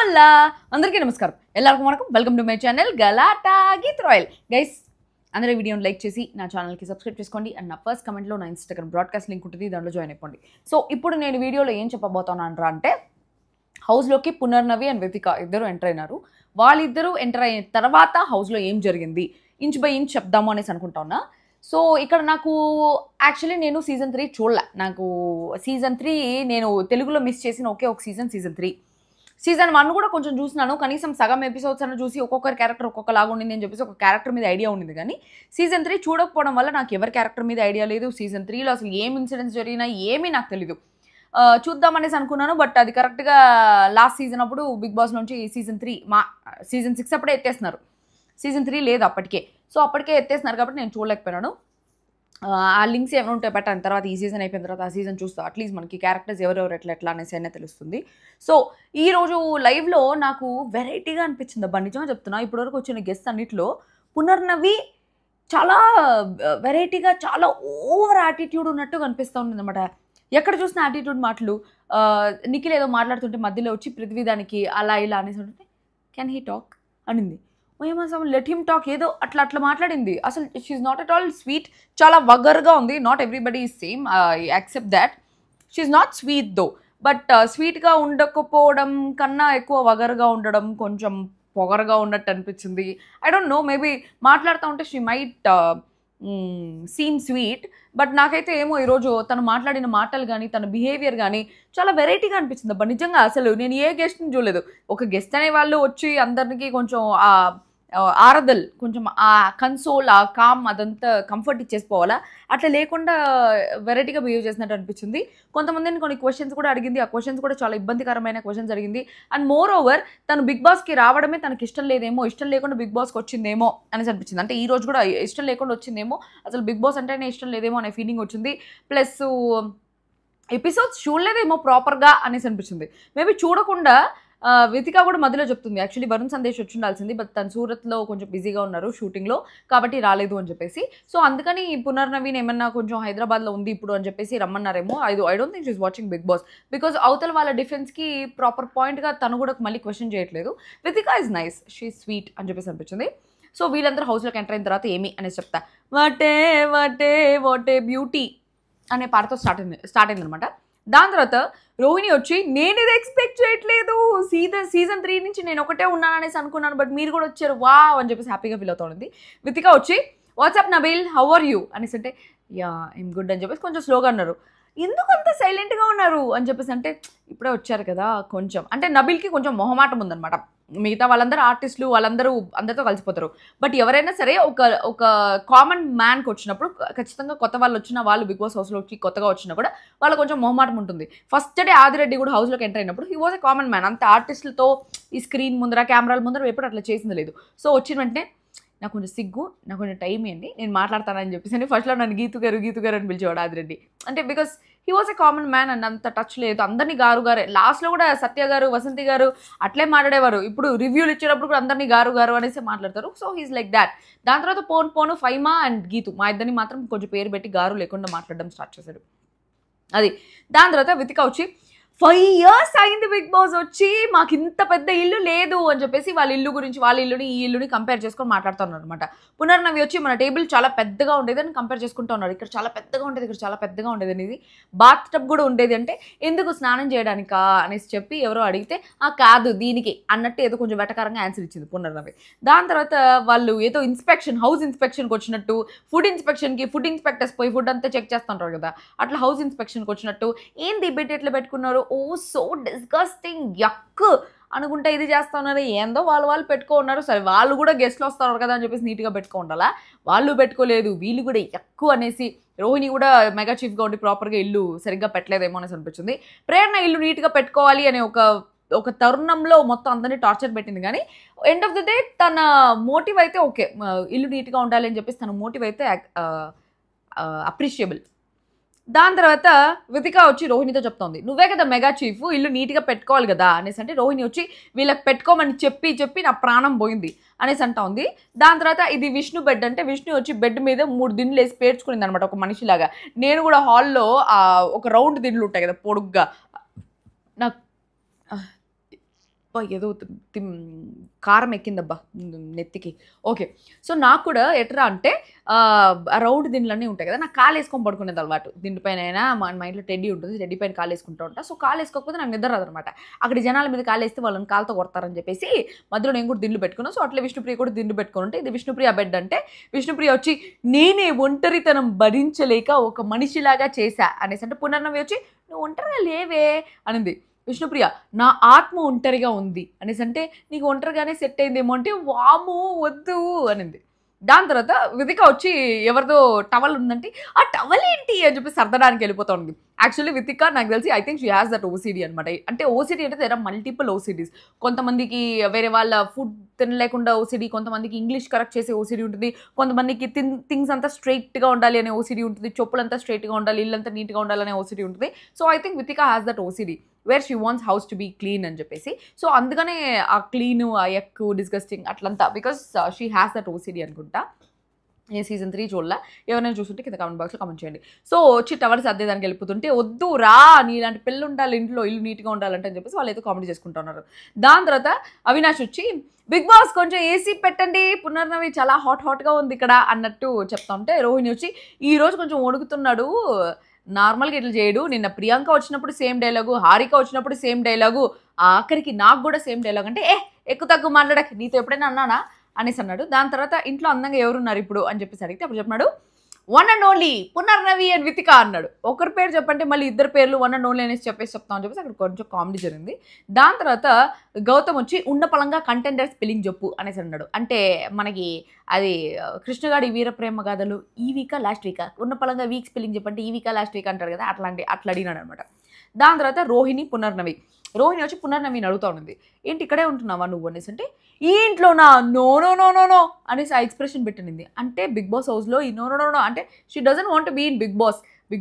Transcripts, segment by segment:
హోలా అందరికీ నమస్కారం ఎల్లరికీ వనకం welcome to my channel Galatta Geeth Royal guys అందరూ వీడియోని లైక్ చేసి నా ఛానల్కి సబ్స్క్రైబ్ చేసుకోండి అండ్ నా ఫస్ట్ కమెంట్లో నా ఇన్స్టాగ్రామ్ బ్రాడ్కాస్ట్ లింక్ ఉంటుంది దాంట్లో జాయిన్ అయిపోండి. సో ఇప్పుడు నేను వీడియోలో ఏం చెప్పబోతున్నాను అంటే హౌస్లోకి పునర్నవి అండ్ వితిక ఇద్దరు ఎంటర్ అయినారు. వాళ్ళిద్దరూ ఎంటర్ అయిన తర్వాత హౌస్లో ఏం జరిగింది ఇంచ్ బై ఇంచ్ చెప్దాము అనేసి అనుకుంటా ఉన్నా. సో ఇక్కడ నాకు యాక్చువల్లీ నేను సీజన్ 3 చూడలే. నాకు సీజన్ 3 నేను తెలుగులో మిస్ చేసిన ఒకే ఒక సీజన్ 3. సీజన్ 1 కూడా కొంచెం చూసినాను, కనీసం సగం ఎపిసోడ్స్ అన్న చూసి ఒక్కొక్కరి క్యారెక్టర్ ఒక్కొక్కలాగా ఉండింది అని చెప్పేసి ఒక క్యారెక్టర్ మీద ఐడియా ఉండింది. కానీ సీజన్ 3 చూడకపోవడం వల్ల నాకు ఎవరి క్యారెక్టర్ మీద ఐడియా లేదు. సీజన్ 3లో అసలు ఏం ఇన్సిడెంట్స్ జరిగినా ఏమీ నాకు తెలీదు. చూద్దామనేసి అనుకున్నాను, బట్ అది కరెక్ట్గా లాస్ట్ సీజన్ అప్పుడు బిగ్ బాస్ నుంచి సీజన్ 6 అప్పుడే ఎత్తేస్తున్నారు. సీజన్ 3 లేదు అప్పటికే. సో అప్పటికే ఎత్తేస్తున్నారు కాబట్టి నేను చూడలేకపోయినాను. ఆ లింక్స్ ఏమైనా ఉంటే పెట్టాను తర్వాత ఈ సీజన్ అయిపోయిన తర్వాత ఆ సీజన్ చూస్తా. అట్లీస్ట్ మనకి క్యారెక్టర్స్ ఎవరెవరు ఎట్లా అనేసి అయినా తెలుస్తుంది. సో ఈరోజు లైవ్లో నాకు వెరైటీగా అనిపించింది అబ్బా, నిజంగా చెప్తున్నా. ఇప్పటివరకు వచ్చిన గెస్ట్ అన్నిట్లో పునర్నవి చాలా వెరైటీగా చాలా ఓవర్ యాటిట్యూడ్ ఉన్నట్టుగా అనిపిస్తూ ఉంది అనమాట. ఎక్కడ చూసిన యాటిట్యూడ్ మాటలు. నిఖిల్ ఏదో మాట్లాడుతుంటే మధ్యలో వచ్చి పృథ్వీ దానికి అలా ఇలా అనేసి ఉంటే కెన్ హీ టాక్ అనింది. ఏమో లెట్ హిమ్ టాక్ ఏదో అట్లా మాట్లాడింది. అసలు she's not at all sweet, చాలా వగర్గా ఉంది. Not everybody is same, I accept that. She's not sweet though, but స్వీట్గా ఉండకపోవడం కన్నా ఎక్కువ వగర్గా ఉండడం, కొంచెం పొగరగా ఉన్నట్టు అనిపించింది. ఐ డోంట్ నో, మేబీ మాట్లాడుతూ ఉంటే she might seem sweet, but నాకైతే ఏమో ఈరోజు తను మాట్లాడిన మాటలు కానీ తన బిహేవియర్ కానీ చాలా వెరైటీగా అనిపించింది అబ్బా. నిజంగా అసలు నేను ఏ గెస్ట్ని చూడలేదు. ఒక గెస్ట్ అనే వాళ్ళు వచ్చి అందరికి కొంచెం ఆరదల్, కొంచెం ఆ కన్సోల్, ఆ కామ్ అదంతా కంఫర్ట్ ఇచ్చేసిపోవాలా, అట్లా లేకుండా వెరైటీగా బిహేవ్ చేసినట్టు అనిపించింది. కొంతమందిని కొన్ని క్వశ్చన్స్ కూడా అడిగింది. ఆ క్వశ్చన్స్ కూడా చాలా ఇబ్బందికరమైన క్వశ్చన్స్ అడిగింది. అండ్ మోర్ ఓవర్ తను బిగ్ బాస్కి రావడమే తనకి ఇష్టం లేదేమో, ఇష్టం లేకుండా బిగ్ బాస్కి వచ్చిందేమో అనేసి అనిపించింది. అంటే ఈ రోజు కూడా ఇష్టం లేకుండా వచ్చిందేమో, అసలు బిగ్ బాస్ అంటేనే ఇష్టం లేదేమో అనే ఫీలింగ్ వచ్చింది. ప్లస్ ఎపిసోడ్స్ చూడలేదేమో ప్రాపర్గా అనేసి అనిపించింది. మేబీ చూడకుండా వితిక కూడా మధ్యలో చెప్తుంది, యాక్చువల్లీ వరుణ్ సందేశ్ వచ్చి ఉండాల్సింది, బట్ తను సూరత్లో కొంచెం బిజీగా ఉన్నారు షూటింగ్లో కాబట్టి రాలేదు అని చెప్పేసి. సో అందుకని పునర్నవీన్ ఏమన్నా కొంచెం హైదరాబాద్లో ఉంది ఇప్పుడు అని చెప్పేసి రమ్మన్నారేమో. I don't think she is watching Bigg Boss, because అవతల వాళ్ళ డిఫెన్స్కి ప్రాపర్ పాయింట్గా తను కూడా మళ్ళీ క్వశ్చన్ చేయట్లేదు. Vithika is nice, she sweet అని చెప్పేసి అనిపించింది. సో వీళ్ళందరూ హౌస్లోకి ఎంటర్ అయిన తర్వాత ఏమి అనేసి చెప్తా. వాటే బ్యూటీ అనే పాటతో స్టార్ట్ అయిందనమాట. దాని తర్వాత రోహిణి వచ్చి నేను ఇది ఎక్స్పెక్ట్ చేయట్లేదు, సీజన్ 3 నుంచి నేను ఒకటే ఉన్నాను అనేసి అనుకున్నాను, బట్ మీరు కూడా వచ్చారు వా అని చెప్పేసి హ్యాపీగా ఫీల్ అవుతా ఉంది. వితిక వచ్చి WhatsApp Nabeel how are you అనేసి అంటే యా ఐమ్ గుడ్ అని చెప్పేసి కొంచెం స్లోగా అన్నారు. ఎందుకు అంత సైలెంట్గా ఉన్నారు అని చెప్పేసి అంటే ఇప్పుడే వచ్చారు కదా కొంచెం అంటే నబీల్కి కొంచెం మొహమాటం ఉందన్నమాట. మిగతా వాళ్ళందరూ ఆర్టిస్టులు వాళ్ళందరూ అందరితో కలిసిపోతారు, బట్ ఎవరైనా సరే ఒక కామన్ మ్యాన్కి వచ్చినప్పుడు ఖచ్చితంగా కొత్త వాళ్ళు వచ్చిన వాళ్ళు బిగ్ బాస్ హౌస్లోకి కొత్తగా వచ్చినా కూడా వాళ్ళకి కొంచెం మొహమాటం ఉంటుంది. ఫస్ట్ డే ఆదిరెడ్డి కూడా హౌస్లోకి ఎంటర్ అయినప్పుడు he was a common man, అంత ఆర్టిస్టులతో ఈ స్క్రీన్ ముందర కెమెరాల ముందర ఎప్పుడు అట్లా చేసింది లేదు. సో వచ్చిన వెంటనే నాకు కొంచెం సిగ్గు, నాకు కొంచెం టైం ఇవ్వండి నేను మాట్లాడతానని చెప్పేసి ఫస్ట్లో నన్ను గీతు గారు అని పిలిచేవాడు ఆదిరెడ్డి. అంటే because he was a common man and అంత టచ్ లేదు, అందరినీ గారే. లాస్ట్లో కూడా సత్య గారు వసంతి గారు అట్లే మాట్లాడేవారు. ఇప్పుడు రివ్యూలు ఇచ్చేటప్పుడు కూడా అందరినీ గారు అనేసి మాట్లాడతారు. So he's like that. దాని తర్వాత పోను ఫైమా అండ్ గీతు మా ఇద్దరిని మాత్రం కొంచెం పేరు పెట్టి గారు లేకుండా మాట్లాడడం స్టార్ట్ చేశాడు. అది దాని తర్వాత వితిక వచ్చి 5 years అయింది బిగ్ బాస్ వచ్చి, మాకు ఇంత పెద్ద ఇల్లు లేదు అని చెప్పేసి వాళ్ళ ఇల్లుని ఈ ఇల్లుని కంపేర్ చేసుకొని మాట్లాడుతున్నారు అనమాట. పునర్నవి వచ్చి మన టేబుల్ చాలా పెద్దగా ఉండేది అని కంపేర్ చేసుకుంటూ ఉన్నారు. ఇక్కడ చాలా పెద్దగా ఉండేది, ఇక్కడ చాలా పెద్దగా ఉండేది అనేది, బాత్ టబ్ కూడా ఉండేది అంటే ఎందుకు స్నానం చేయడానికా అనేసి చెప్పి ఎవరో అడిగితే కాదు దీనికి అన్నట్టు ఏదో కొంచెం వెటకారంగా ఆన్సర్ ఇచ్చింది పునర్నవి. దాని తర్వాత వాళ్ళు ఏదో హౌస్ ఇన్స్పెక్షన్కి వచ్చినట్టు, ఫుడ్ ఇన్స్పెక్టర్స్ పోయి ఫుడ్ అంతా చెక్ చేస్తుంటారు కదా, అట్లా హౌస్ ఇన్స్పెక్షన్కి వచ్చినట్టు ఏంది బిడ్ ఎట్లా పెట్టుకున్నారు, ఓ సో డిస్గస్టింగ్ యక్ అనుకుంటే ఇది చేస్తా ఉన్నారు. ఏందో వాళ్ళు పెట్టుకో ఉన్నారు. సరే వాళ్ళు కూడా గెస్ట్లు వస్తారు కదా అని చెప్పేసి నీట్గా పెట్టుకో ఉండాలా, వాళ్ళు పెట్టుకోలేదు, వీళ్ళు కూడా ఎక్కువ అనేసి రోహిణి కూడా మెగా చీఫ్గా ఉండి ప్రాపర్గా ఇల్లు సరిగ్గా పెట్టలేదేమో అనేసి అనిపించింది. ప్రేరణ ఇల్లు నీట్గా పెట్టుకోవాలి అనే ఒక తరుణంలో మొత్తం అందరినీ టార్చర్ పెట్టింది. కానీ ఎండ్ ఆఫ్ ద డే తన మోటివ్ అయితే ఓకే, ఇల్లు నీట్గా ఉండాలి అని చెప్పేసి తన మోటివ్ అయితే అప్రిషియబుల్. దాని తర్వాత వితిక వచ్చి రోహిణితో చెప్తోంది, నువ్వే కదా మెగా చీఫ్ ఇల్లు నీట్గా పెట్టుకోవాలి కదా అనేసి అంటే రోహిణి వచ్చి వీళ్ళకి పెట్టుకోమని చెప్పి నా ప్రాణం పోయింది అనేసి అంటా ఉంది. దాని తర్వాత ఇది విష్ణు బెడ్ అంటే విష్ణు వచ్చి బెడ్ మీద 3 దిండ్లు వేసి పేర్చుకునింది అనమాట ఒక మనిషిలాగా. నేను కూడా హాల్లో ఒక రౌండ్ దిండ్లు ఉంటాయి కదా పొడుగ్గా, నాకు ఏదో కారం ఎక్కిందబ్బా నెత్తికి. ఓకే. సో నాకు కూడా ఎట్రా అంటే రౌండ్ దిండ్లన్నీ ఉంటాయి కదా, నాకు కాలు వేసుకొని పడుకునేది అలవాటు. దిండు పైన అయినా మా ఇంట్లో టెడ్డీ ఉంటుంది, టెడ్డీ పైన కాలు వేసుకుంటూ ఉంటా. సో కాలు వేసుకోకపోతే నాకు నిద్ర రాదనమాట. అక్కడ జనాల మీద కాలు వేస్తే వాళ్ళని కాలుతో కొడతారని చెప్పేసి మధ్యలో నేను కూడా దిండ్లు పెట్టుకున్నాను. సో అట్లా విష్ణుప్రియ కూడా దిండు పెట్టుకుని ఉంటే, ఇది విష్ణుప్రియ బెడ్ అంటే విష్ణుప్రియ వచ్చి నేనే ఒంటరితనం భరించలేక ఒక మనిషిలాగా చేశా అనేసి అంటే, పునర్నవి వచ్చి నువ్వు ఒంటరిగా లేవే అనింది. విష్ణుప్రియ నా ఆత్మ ఒంటరిగా ఉంది అనేసి అంటే, నీకు ఒంటరిగానే సెట్ అయిందేమో అంటే, వాము వద్దు అనింది. దాని తర్వాత వితిక వచ్చి ఎవరిదో టవల్ ఉందంటే, ఆ టవల్ ఏంటి అని చెప్పి సర్దడానికి వెళ్ళిపోతా ఉంది. యాక్చువల్లీ వితిక నాకు తెలిసి I think she has that OCD అనమాట. అంటే ఓసిడి అంటే దేర్ ఆర్ మల్టిపుల్ ఓసిడీస్. కొంతమందికి వేరే వాళ్ళ ఫుడ్ తినలేకుండా ఓసిడి, కొంతమందికి ఇంగ్లీష్ కరెక్ట్ చేసే ఓసిడి ఉంటుంది, కొంతమందికి థింగ్స్ అంతా స్ట్రైట్గా ఉండాలి అనే ఓసిడి ఉంటుంది, చెప్పులంతా స్ట్రైట్గా ఉండాలి, ఇల్లంతా నీట్గా ఉండాలనే ఓసిడి ఉంటుంది. So I think Vithika has that OCD where she wants house to be clean అని చెప్పేసి. సో అందుకనే ఆ క్లీన్, ఆ ఎక్కు, డిస్గస్టింగ్ అట్లంతా because she has that OCD అనుకుంటా. నేను సీజన్ 3 చూడలా, ఎవరైనా చూస్తుంటే కింద కామెంట్ బాక్స్లో కామెంట్ చేయండి. సో వచ్చి టవర్స్ అద్దేదానికి వెళ్ళిపోతుంటే, వద్దు రా నీ ఇలాంటి పిల్ల ఉండాలి ఇంట్లో, ఇల్లు నీట్గా ఉండాలంటే అని చెప్పేసి వాళ్ళు అయితే కామెడీ చేసుకుంటున్నారు. దాని తర్వాత అవినాష్ వచ్చి బిగ్ బాస్ కొంచెం ఏసీ పెట్టండి, పునర్నవి చాలా హాట్గా ఉంది ఇక్కడ అన్నట్టు చెప్తా ఉంటే, రోహిణి వచ్చి ఈరోజు కొంచెం వణుకుతున్నాడు, నార్మల్గా ఇట్లా చేయడు, నిన్న ప్రియాంక వచ్చినప్పుడు సేమ్ డైలాగు, హారిక వచ్చినప్పుడు సేమ్ డైలాగు, ఆఖరికి నాకు కూడా సేమ్ డైలాగ్ అంటే ఎక్కువ తక్కువ మాట్లాడక, నీతో ఎప్పుడైనా అన్నానా అనేసి అన్నాడు. దాని తర్వాత ఇంట్లో అందంగా ఎవరున్నారు ఇప్పుడు అని చెప్పేసి అడిగితే అప్పుడు చెప్పినాడు one and only Punarnavi and Vithika అన్నాడు. ఒకరి పేరు చెప్పంటే మళ్ళీ ఇద్దరు పేర్లు వన్ అండ్ ఓన్లీ అనేసి చెప్తామని చెప్పేసి అక్కడ కొంచెం కామెడీ జరిగింది. దాని తర్వాత గౌతమ్ వచ్చి ఉన్నపలంగా కంటెండర్ స్పెల్లింగ్ చెప్పు అనేసి అన్నాడు. అంటే మనకి అది కృష్ణగాడి వీరప్రేమ గాథలు ఈ వీకా లాస్ట్ వీకా ఉన్నపలంగా వీక్ స్పెల్లింగ్ చెప్పంటే ఈ వీకా లాస్ట్ వీక్ అంటారు కదా, అట్లా అడిగినాడు అనమాట. దాని తర్వాత రోహిణి వచ్చి పునర్నవిని అడుగుతా ఉంది, ఏంటి ఇక్కడే ఉంటున్నావా నువ్వు అనేసి అంటే, ఈ ఇంట్లోనా, no no no no no అనేసి ఆ ఎక్స్ప్రెషన్ పెట్టింది. అంటే బిగ్ బాస్ హౌస్లో ఈ నో నో నో నో అంటే she doesn't want be in Bigg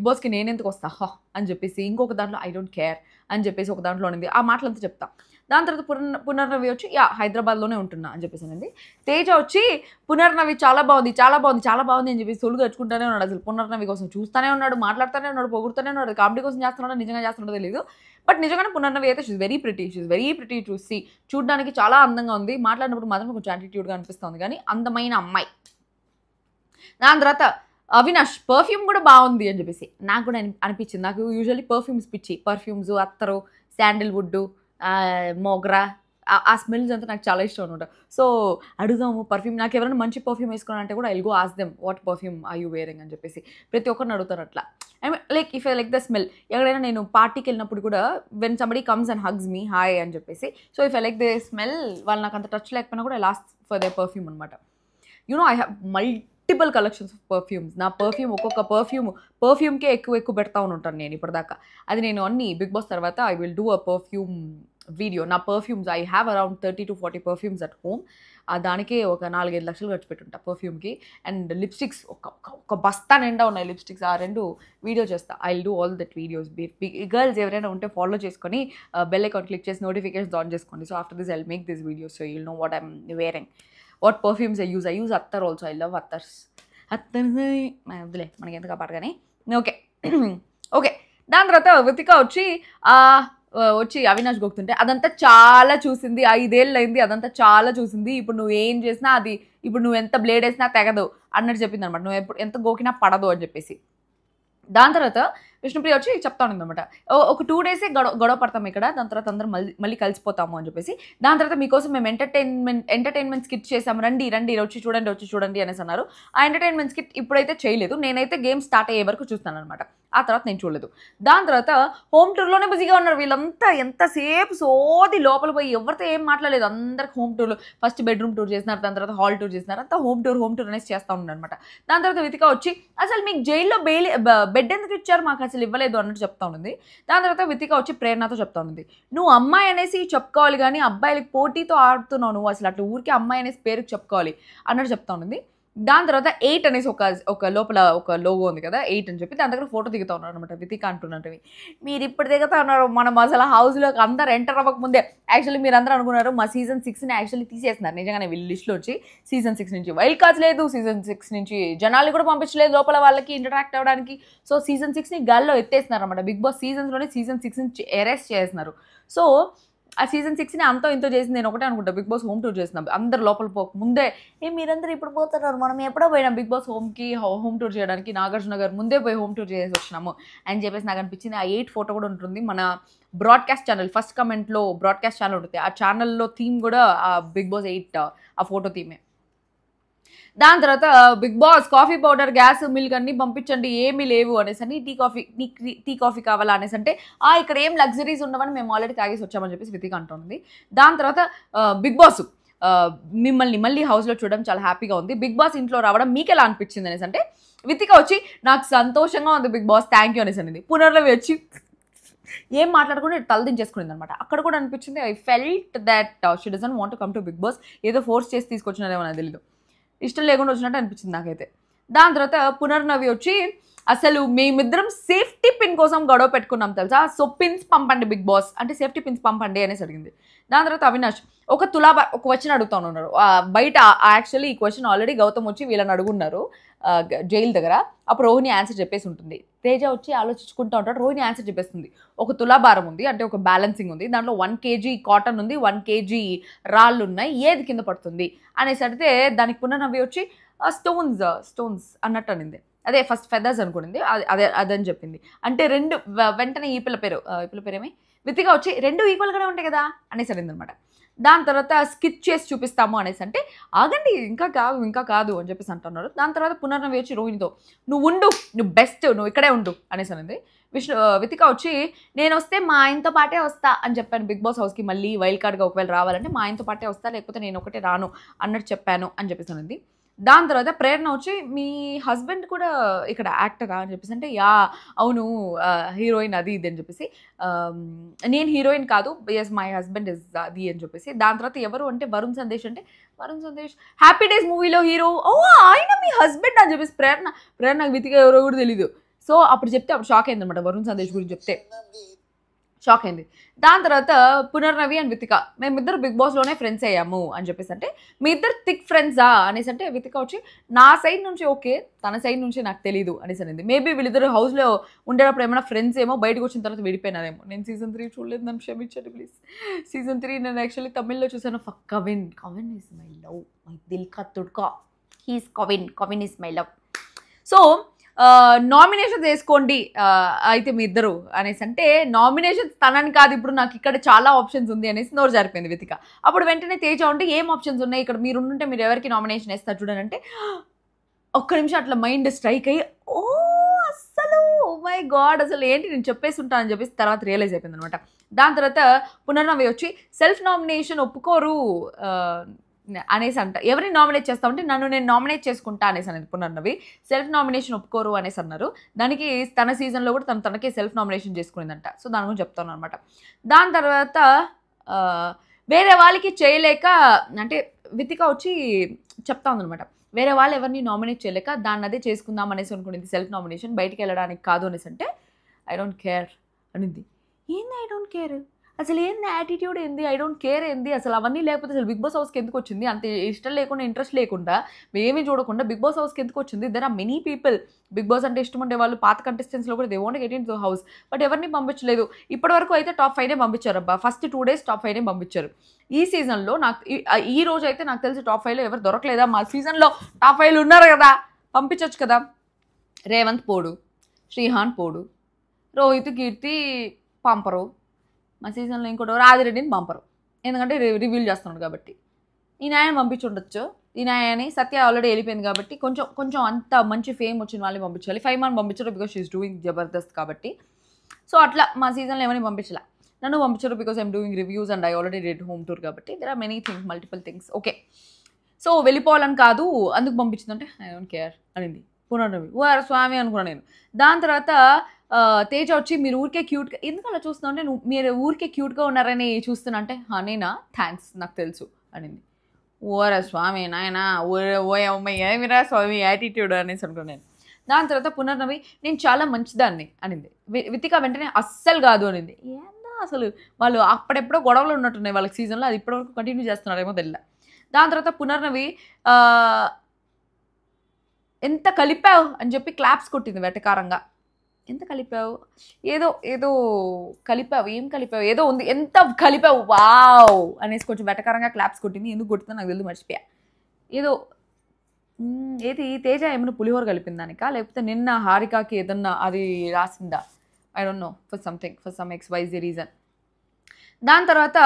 బాస్కి నేను ఎందుకు వస్తా అని చెప్పేసి, ఇంకొక దాంట్లో ఐ డోంట్ కేర్ అని చెప్పేసి ఒక దాంట్లో ఉంది. ఆ మాటలంతా చెప్తా. దాని తర్వాత పునర్నవి వచ్చి హైదరాబాద్లోనే ఉంటున్నా అని చెప్పేసి అండి. తేజ వచ్చి పునర్నవి చాలా బాగుంది అని చెప్పి సొలుగు తెచ్చుకుంటూనే ఉన్నాడు. అసలు పునర్నవి కోసం చూస్తూనే ఉన్నాడు, మాట్లాడుతూనే ఉన్నాడు, పొగుడుతూనే ఉన్నాడు. కామెడీ కోసం చేస్తున్నాడో నిజంగా చేస్తున్నాడో తెలియదు. బట్ నిజంగానే పునర్నవి అయితే షీఈ్ వెరీ ప్రిటీ చూసి చూడడానికి చాలా అందంగా ఉంది. మాట్లాడినప్పుడు మాత్రం కొంచెం యాటిట్యూడ్గా అనిపిస్తుంది, కానీ అందమైన అమ్మాయి. దాని తర్వాత అవినాష్ పర్ఫ్యూమ్ కూడా బాగుంది అని చెప్పేసి నాకు కూడా అనిపించింది. నాకు యూజువల్లీ పర్ఫ్యూమ్స్ పిచ్చి, పర్ఫ్యూమ్స్, అత్తరు, శాండిల్వుడ్, మోగ్రా, ఆ స్మెల్స్ అంతా నాకు చాలా ఇష్టం అనమాట. సో అడుగుదాము పర్ఫ్యూమ్, నాకు ఎవరైనా మంచి పర్ఫ్యూమ్ వేసుకోవాలంటే కూడా I will go ask them what perfume are you wearing అని చెప్పేసి ప్రతి ఒక్కరిని అడుగుతారు అట్లా. I mean like if I like the smell, ఎక్కడైనా నేను పార్టీకి వెళ్ళినప్పుడు కూడా when somebody comes and hugs me hi అని చెప్పేసి, so if I like the smell, వాళ్ళు నాకు అంత టచ్ లేకపోయినా కూడా I last for the perfume అనమాట. You know I have multiple collections of perfumes. నా ఒక్కొక్క పర్ఫ్యూమ్కే ఎక్కువ పెడతా ఉంటాను నేను ఇప్పటిదాకా. అది నేను అన్ని బిగ్ బాస్ తర్వాత I will do a perfume video. నా perfumes I have around 30 to 40 పర్ఫ్యూమ్స్ అట్ హోమ్. దానికే ఒక 4-5 లక్షలు ఖర్చు పెట్టుంటా పర్ఫ్యూమ్కి. అండ్ లిప్స్టిక్స్ ఒక బస్తా నిండా ఉన్నాయి లిప్స్టిక్స్. ఆ 2 వీడియో చేస్తా. I will do all that videos. Girls ఎవరైనా ఉంటే ఫాలో చేసుకొని బెల్ ఐకాన్ క్లిక్ చేసి నోటిఫికేషన్స్ ఆన్ చేసుకోండి. So after this I will make this videos so you'll know what I'm wearing, what perfumes I use attar also. I love attars. వద్దులే మనకి ఎందుకు పాట కానీ. ఓకే. దాని తర్వాత వితిక వచ్చి అవినాష్ గొక్కుతుంటే అదంతా చాలా చూసింది, 5 ఏళ్ళు అయింది, అదంతా చాలా చూసింది, ఇప్పుడు నువ్వు ఏం చేసినా అది, ఇప్పుడు నువ్వు ఎంత బ్లేడ్ వేసినా తెగదు అన్నట్టు చెప్పింది అనమాట. నువ్వు ఎప్పుడు ఎంత గోకినా పడదు అని చెప్పేసి. దాని తర్వాత విష్ణుప్రియ వచ్చి చెప్తా ఉంది అనమాట, ఒక 2 డేసే గొడవ పడతాము ఇక్కడ, దాని తర్వాత అందరం మళ్ళీ కలిసిపోతాము అని చెప్పేసి. దాని తర్వాత మీకోసం మేము ఎంటర్టైన్మెంట్ స్కిట్ చేసాము, రండి వచ్చి చూడండి అనేసి అన్నారు. ఆ ఎంటర్టైన్మెంట్ స్కిట్ ఇప్పుడైతే చేయలేదు, నేనైతే గేమ్ స్టార్ట్ అయ్యే వరకు చూస్తాను అనమాట. ఆ తర్వాత నేను చూడలేదు. దాని తర్వాత హోమ్ టూర్లోనే బిజీగా ఉన్నారు వీళ్ళంతా. ఎంతసేపు సోది లోపల పోయి ఎవరితో ఏం మాట్లాడలేదు. అందరికి హోమ్ టూర్లు, ఫస్ట్ బెడ్రూమ్ టూర్ చేసినారు, దాని తర్వాత హాల్ టూర్ చేసినారు, అంతా హోమ్ టూర్ అనేసి చేస్తూ ఉన్నారు అనమాట. దాని తర్వాత వితిక వచ్చి అసలు మీకు జైల్లో బెడ్ ఎందుకు ఇచ్చారు, మాకు అసలు ఇవ్వలేదు అన్నట్టు చెప్తా ఉంది. దాని తర్వాత వితిక వచ్చి ప్రేరణతో చెప్తా ఉంది, నువ్వు అమ్మాయి అనేసి చెప్పుకోవాలి కానీ అబ్బాయిలకి పోటీతో ఆడుతున్నావు, నువ్వు అసలు అట్లా ఊరికి అమ్మాయి అనేసి పేరుకి చెప్పుకోవాలి అన్నట్టు చెప్తా ఉంది. దాని తర్వాత 8 అనేసి ఒక లోపల ఒక లోగో ఉంది కదా, 8 అని చెప్పి దాని దగ్గర ఫోటో దిగుతా ఉన్నారు అనమాట. వితిక అంటున్నట్టు మీరు ఇప్పుడు దిగుతా ఉన్నారు, మనం అసలు హౌస్లోకి అందరు ఎంటర్ అవ్వకముందే. యాక్చువల్లీ మీరు అందరూ అనుకున్నారు మా సీజన్ 6ని యాక్చువల్లీ తీసేస్తున్నారు. నిజంగానే వీళ్ళ లిస్ట్లో వచ్చి సీజన్ 6 నుంచి వైల్డ్ కార్డ్స్ లేదు, సీజన్ 6 నుంచి జనాలు కూడా పంపించలేదు లోపల వాళ్ళకి ఇంటరాక్ట్ అవ్వడానికి. సో సీజన్ 6ని గాల్లో ఎత్తేస్తున్నారు అనమాట. బిగ్ బాస్ సీజన్స్లోనే సీజన్ 6 నుంచి ఎరెస్ట్ చేస్తున్నారు. సో ఆ సీజన్ 6ని అంతో ఇంతో చేసింది నేను ఒకటే అనుకుంటా, బిగ్ బాస్ హోమ్ టూర్ చేసిన అందరు లోపల పోక ముందే మీరందరూ ఇప్పుడు పోతున్నారు, మనం ఎప్పుడో పోయినాం బిగ్ బాస్ హోమ్ టూర్ చేయడానికి, నాగార్జున గారు ముందే పోయి హోమ్ టూర్ చేసి వచ్చినాము అని చెప్పేసి నాకు అనిపించింది. ఆ 8 ఫోటో కూడా ఉంటుంది మన బ్రాడ్కాస్ట్ ఛానల్, ఫస్ట్ కమెంట్లో బ్రాడ్కాస్ట్ ఛానల్ ఉంటుంది, ఆ ఛానల్లో థీమ్ కూడా ఆ బిగ్ బాస్ 8 ఆ ఫోటో థీమే. దాని తర్వాత Bigg Boss coffee powder, gas, milk అన్ని పంపించండి, ఏమీ లేవు అనేసి అని, టీ కాఫీ కావాలా అనేసి అంటే ఇక్కడ ఏం లగ్జరీస్ ఉండవని మేము ఆల్రెడీ తాగేసి వచ్చామని చెప్పేసి వితిక అంటుంది. దాని తర్వాత బిగ్ బాస్ మిమ్మల్ని మళ్ళీ హౌస్లో చూడడం చాలా హ్యాపీగా ఉంది, బిగ్ బాస్ ఇంట్లో రావడం మీకు ఎలా అనిపించింది అనేసి అంటే వితిక వచ్చి నాకు సంతోషంగా ఉంది బిగ్ బాస్, థ్యాంక్ యూ అనేసి అనేది. పునర్నవి వచ్చి ఏం మాట్లాడకుండా తలదించేసుకునింది అనమాట. అక్కడ కూడా అనిపించింది I felt that she doesn't want to come to Bigg Boss, ఏదో ఫోర్స్ చేసి తీసుకొచ్చినారేమో నాకు తెలీదు, ఇష్టం లేకుండా వచ్చినట్టు అనిపించింది నాకైతే. దాని తర్వాత పునర్నవి వచ్చి అసలు మేమిద్దరం సేఫ్టీ పిన్ కోసం గొడవ పెట్టుకున్నాం తెలుసా, సో పిన్స్ పంపండి బిగ్ బాస్ అంటే సేఫ్టీ పిన్స్ పంపండి అనేసి అడిగింది. దాని తర్వాత అవినాష్ ఒక క్వశ్చన్ అడుగుతా ఉన్నారు బయట, యాక్చువల్లీ ఈ క్వశ్చన్ ఆల్రెడీ గౌతమ్ వచ్చి వీళ్ళని అడుగున్నారు జైలు దగ్గర, అప్పుడు రోహిణి ఆన్సర్ చెప్పేసి ఉంటుంది. తేజ వచ్చి ఆలోచించుకుంటూ ఉంటాడు, రోహిణి ఆన్సర్ చెప్పేస్తుంది. ఒక తులాభారం ఉంది అంటే ఒక బ్యాలెన్సింగ్ ఉంది, దాంట్లో 1 kg కాటన్ ఉంది, 1 kg రాళ్ళు ఉన్నాయి, ఏది కింద పడుతుంది అనేసి అడిగితే దానికి పునర్నవి వచ్చి స్టోన్స్ అన్నట్టు అనింది. అదే ఫస్ట్ ఫెదర్స్ అనుకునింది, అదని చెప్పింది. అంటే రెండు వెంటనే ఈ పిల్ల పేరేమి వితిగా వచ్చి 2 ఈక్వల్గానే ఉంటాయి కదా అనేసి అనింది అనమాట. దాని తర్వాత స్కిచ్ చేసి చూపిస్తాము అనేసి అంటే ఆగండి ఇంకా కాదు అని చెప్పేసి అంటున్నారు. దాని తర్వాత పునర్నవి వచ్చి రోహిణితో నువ్వు బెస్ట్, నువ్వు ఇక్కడే ఉండు అనేసి అనేది. వితిక వచ్చి నేను వస్తే మా ఆయనతో పాటే వస్తా అని చెప్పాను బిగ్ బాస్ హౌస్కి, మళ్ళీ వైల్డ్ కార్డ్గా ఒకవేళ రావాలంటే మా ఆయనతో పాటే వస్తా, లేకపోతే నేను ఒకటే రాను అన్నట్టు చెప్పాను అని చెప్పేసి అనేది. దాని తర్వాత ప్రేరణ వచ్చి మీ హస్బెండ్ కూడా ఇక్కడ యాక్టరా అని చెప్పేసి అంటే అవును హీరోయిన్ అది ఇది అని చెప్పేసి, నేను హీరోయిన్ కాదు, ఎస్ మై హస్బెండ్ ఇస్ అది అని చెప్పేసి. దాని తర్వాత ఎవరు అంటే వరుణ్ సందేశ్ హ్యాపీ డేస్ మూవీలో హీరో, ఆయన మీ హస్బెండ్ అని చెప్పేసి ప్రేరణ వితిగా ఎవరో కూడా తెలీదు. సో అప్పుడు షాక్ అయింది అనమాట, వరుణ్ సందేశ్ గురించి చెప్తే షాక్ అయింది. దాని తర్వాత పునర్నవి అండ్ వితిక మేమిద్దరు బిగ్ బాస్లోనే ఫ్రెండ్స్ అయ్యాము అని చెప్పేసి అంటే మీ ఇద్దరు థిక్ ఫ్రెండ్సా అనేసి అంటే వితిక వచ్చి నా సైడ్ నుంచి ఓకే, తన సైడ్ నుంచి నాకు తెలీదు అనేసి అనేది. మేబీ వీళ్ళిద్దరు హౌస్లో ఉండేటప్పుడు ఏమైనా ఫ్రెండ్స్ ఏమో, బయటకు వచ్చిన తర్వాత విడిపోయినారేమో. నేను సీజన్ 3 చూడలేదు, నన్ను క్షమించండి ప్లీజ్. సీజన్ 3 నేను యాక్చువల్లీ తమిళ్లో చూసాను. Kavin is my love, my దిల్ కా తుడ్కా, he's Kavin is my love. So nomination చేసుకోండి అయితే మీ ఇద్దరు అనేసి అంటే నామినేషన్స్ తనని కాదు, ఇప్పుడు నాకు ఇక్కడ చాలా ఆప్షన్స్ ఉంది అనేసి నోరు జారిపోయింది వితిక. అప్పుడు వెంటనే తేజ ఉంటే ఏం ఆప్షన్స్ ఉన్నాయి ఇక్కడ, మీరు ఉంటే మీరు ఎవరికి నామినేషన్ వేస్తారు చూడండి అంటే ఒక్క నిమిషం అట్లా మైండ్ స్ట్రైక్ అయ్యి అసలు మై గాడ్ అసలు ఏంటి నేను చెప్పేసి ఉంటానని చెప్పేసి తర్వాత రియలైజ్ అయిపోయింది అనమాట. దాని తర్వాత పునర్నవి వచ్చి సెల్ఫ్ నామినేషన్ ఒప్పుకోరు అనేసి అంట. ఎవరిని నామినేట్ చేస్తామంటే నేను నామినేట్ చేసుకుంటా అనేసి అనేది పునర్నవి. సెల్ఫ్ నామినేషన్ ఒప్పుకోరు అనేసి అన్నారు. దానికి తన సీజన్లో కూడా తనకే సెల్ఫ్ నామినేషన్ చేసుకునేదంట. సో దాని గురించి చెప్తాను అనమాట. దాని తర్వాత వేరే వాళ్ళకి చేయలేక అంటే వితిక వచ్చి చెప్తా ఉందనమాట, వేరే వాళ్ళు ఎవరిని నామినేట్ చేయలేక దాన్ని అదే చేసుకుందాం అనేసి అనుకునేది, సెల్ఫ్ నామినేషన్ బయటికి వెళ్ళడానికి కాదు అనేసి అంటే ఐ డోంట్ కేర్ అనింది. ఏంది ఐ డోంట్ కేర్, అసలు ఏంది యాటిట్యూడ్ ఏంది, ఐ డోంట్ కేర్ ఏంది, అసలు అవన్నీ లేకపోతే అసలు బిగ్ బాస్ హౌస్కి ఎందుకు వచ్చింది, అంత ఇష్టం లేకుండా ఇంట్రెస్ట్ లేకుండా ఏమీ చూడకుండా బిగ్ బాస్ హౌస్కి ఎందుకు వచ్చింది. There are many people Bigg Boss అంటే ఇష్టం ఉండే వాళ్ళు, పాత కంటెస్టెంట్స్లో కూడా they want get into house, but ఎవరిని పంపించలేదు. ఇప్పటివరకు అయితే టాప్ 5 పంపించారు అబ్బా, ఫస్ట్ 2 days టాప్ 5 పంపించారు. ఈ సీజన్లో నాకు ఈ రోజు అయితే నాకు తెలిసి టాప్ 5లో ఎవరు దొరకలేదా, మా సీజన్లో టాప్ 5 ఉన్నారు కదా, పంపించవచ్చు కదా. రేవంత్ పోడు, శ్రీహాన్ పోడు, రోహిత్ కీర్తి పంపరు, మా సీజన్లో ఇంకోటి రాజిరెడ్డిని పంపరు, ఎందుకంటే రివీల్ చేస్తున్నాడు కాబట్టి. ఈ నాయని పంపించుండొచ్చు, ఈ నాయని సత్య ఆల్రెడీ వెళ్ళిపోయింది కాబట్టి కొంచెం అంత మంచి ఫేమ్ వచ్చిన వాళ్ళని పంపించాలి. 5 man పంపించారు బికాస్ షీఈస్ డూయింగ్ జబర్దస్త్ కాబట్టి. సో అట్లా మా సీజన్లో ఏమని పంపించాల, నన్ను పంపించారు because I'm doing reviews and I already did home tour కాబట్టి. There are many things, multiple things. Okay, so వెళ్ళిపోవాలని కాదు అందుకు పంపించిందంటే ఐ డోంట్ కేర్ అనింది పునర్నవి. స్వామి అనుకున్నాను నేను. దాని తర్వాత తేజ వచ్చి మీరు ఊరికే క్యూట్గా ఎందుకు అలా చూస్తున్నా అంటే మీరు ఊరికే క్యూట్గా ఉన్నారని చూస్తున్నా అంటే నేనా, థ్యాంక్స్ నాకు తెలుసు అనింది. ఓరా స్వామి నాయన ఓ అమ్మాయి ఏమిరా స్వామి యాటిట్యూడ్ అనేసి అనుకున్నాను. దాని తర్వాత పునర్నవి నేను చాలా మంచిదాన్ని అనింది. వితిక వెంటనే అస్సలు కాదు అనింది. ఏందా అసలు వాళ్ళు అప్పుడెప్పుడో గొడవలు ఉన్నట్టున్నాయి వాళ్ళకి సీజన్లో, అది ఇప్పటివరకు కంటిన్యూ చేస్తున్నారేమో తెలియదు. దాని తర్వాత పునర్నవి ఎంత కలిపావు అని చెప్పి క్లాప్స్ కొట్టింది వెటకారంగా. ఎంత కలిపావు, ఏదో ఏదో కలిపావు, ఏం కలిపావు, ఏదో ఉంది, ఎంత కలిపావు, వావ్ అనేసి కొంచెం వెటకారంగా క్లాప్స్ కొట్టింది. ఎందుకు కొట్టిందో నాకు తెలియదు, మర్చిపోయా. ఏదో ఏది తేజ ఏమైనా పులిహోర కలిపిందానికా, లేకపోతే నిన్న హారికాకి ఏదన్నా అది రాసిందా, I don't know, for some XYZ reason. దాని తర్వాత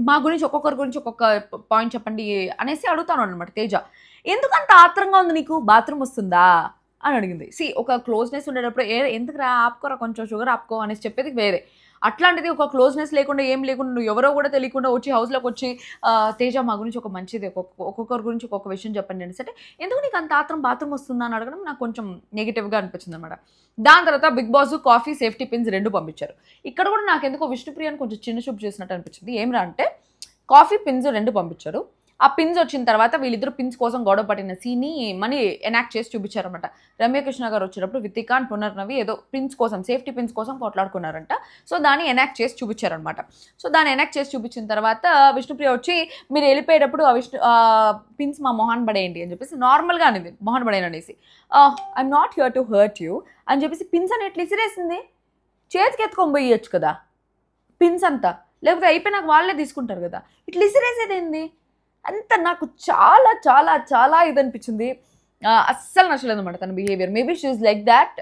మా గురించి ఒక్కొక్కరి గురించి ఒక్కొక్క పాయింట్ చెప్పండి అనేసి అడుగుతాను అనమాట. తేజ ఎందుకంత ఆత్రంగా ఉంది నీకు, బాత్రూమ్ వస్తుందా అని అడిగింది. ఒక క్లోజ్నెస్ ఉండేటప్పుడు ఎందుకురా ఆపుకోరా, కొంచెం షుగర్ ఆపుకో అనేసి చెప్పేది వేరే. అట్లాంటిది ఒక క్లోజ్నెస్ లేకుండా ఏం లేకుండా నువ్వు ఎవరో కూడా తెలియకుండా వచ్చి హౌస్లోకి వచ్చి తేజ మా గురించి ఒక మంచిది, ఒక్కొక్కరి గురించి ఒక్కొక్క విషయం చెప్పండి అనేసి అంటే ఎందుకు నీకు అంత ఆత్రం బాత్రూమ్ వస్తుందా అని అడగడం నాకు కొంచెం నెగిటివ్గా అనిపించింది అనమాట. దాని తర్వాత Bigg Boss coffee safety pins 2 పంపించారు. ఇక్కడ కూడా నాకు ఎందుకో విష్ణుప్రియని కొంచెం చిన్న చూపు చేసినట్టు అనిపించింది. ఏమిరా అంటే కాఫీ పిన్స్ 2 పంపించారు. ఆ పిన్స్ వచ్చిన తర్వాత వీళ్ళిద్దరు పిన్స్ కోసం గొడవ పట్టిన సీన్ని మనీ ఎనాక్ట్ చేసి చూపించారనమాట. రమ్యకృష్ణ గారు వచ్చేటప్పుడు వితికాన్ పునర్నవి ఏదో పిన్స్ కోసం, సేఫ్టీ పిన్స్ కోసం కొట్లాడుకున్నారంట. సో దాన్ని ఎనాక్ట్ చేసి చూపించారనమాట. సో దాన్ని ఎనాక్ట్ చేసి చూపించిన తర్వాత విష్ణుప్రియ వచ్చి మీరు వెళ్ళిపోయేటప్పుడు ఆ పిన్స్ మా మొహాన్ పడేయండి అని చెప్పేసి నార్మల్గా అనేది మొహాన్ పడేయను అనేసి, I'm not here to hurt you అని చెప్పేసి పిన్స్ అని ఎట్లా ఇసిరేసింది. చేతికి ఎత్తుకొని పోయొచ్చు కదా పిన్స్ అంతా, లేకపోతే అయిపోయినాక వాళ్ళే తీసుకుంటారు కదా, ఇట్లా ఇసిరేసేది ఏంది అంత నాకు చాలా చాలా చాలా ఇది అనిపించింది. అస్సలు నచ్చలేదు అనమాట తన behaviour. Maybe she is like that,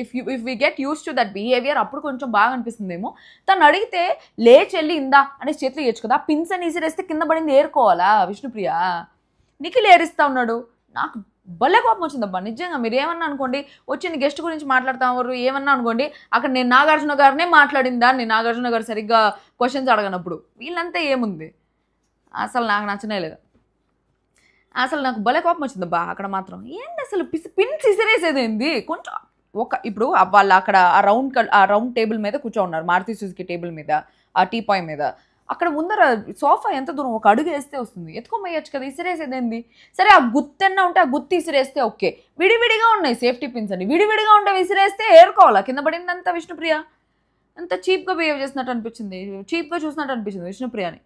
if we get use to that behaviour అప్పుడు కొంచెం బాగా అనిపిస్తుందేమో. తను అడిగితే లేచి వెళ్ళి ఇందా అనేసి చేతులు ఇవ్వచ్చు కదా, పిన్స్ అని ఇసిరేస్తే కింద పడింది ఏరుకోవాలా విష్ణుప్రియ, నిఖిల్ ఏరిస్తా ఉన్నాడు. నాకు భలే కోపం వచ్చిందబ్బా నిజంగా. మీరు ఏమన్నా అనుకోండి, వచ్చిన గెస్ట్ గురించి మాట్లాడుతారు ఏమన్నా అనుకోండి, అక్కడ నేను నాగార్జున గారినే మాట్లాడిందా, నేను నాగార్జున గారు సరిగ్గా క్వశ్చన్స్ అడగనప్పుడు, వీళ్ళంతా ఏముంది అసలు నాకు నచ్చనే లేదు. అసలు నాకు భలే కోపం వచ్చిందబ్బా అక్కడ మాత్రం. ఏంటి అసలు పిన్స్ ఇసిరేసేది ఏంది కొంచెం ఇప్పుడు వాళ్ళు అక్కడ ఆ రౌండ్ టేబుల్ మీద కూర్చోన్నారు, మారుతి సుజుకి టేబుల్ మీద, ఆ టీపాయ్ మీద. అక్కడ ముందర సోఫా ఎంత దూరం, ఒక అడుగు వేస్తే వస్తుంది, ఎత్తుకోమయ్యచ్చు కదా, ఇసిరేసేది ఏంది. సరే ఆ గుత్తెన్న ఉంటే ఆ గుత్తి ఇసిరేస్తే ఓకే, విడివిడిగా ఉన్నాయి సేఫ్టీ పిన్స్ అని, విడివిడిగా ఉంటే విసిరేస్తే ఏరుకోవాలా, కింద పడిందంతా విష్ణుప్రియ. అంత చీప్గా బిహేవ్ చేసినట్టు అనిపించింది, చీప్గా చూసినట్టు అనిపించింది విష్ణుప్రియని.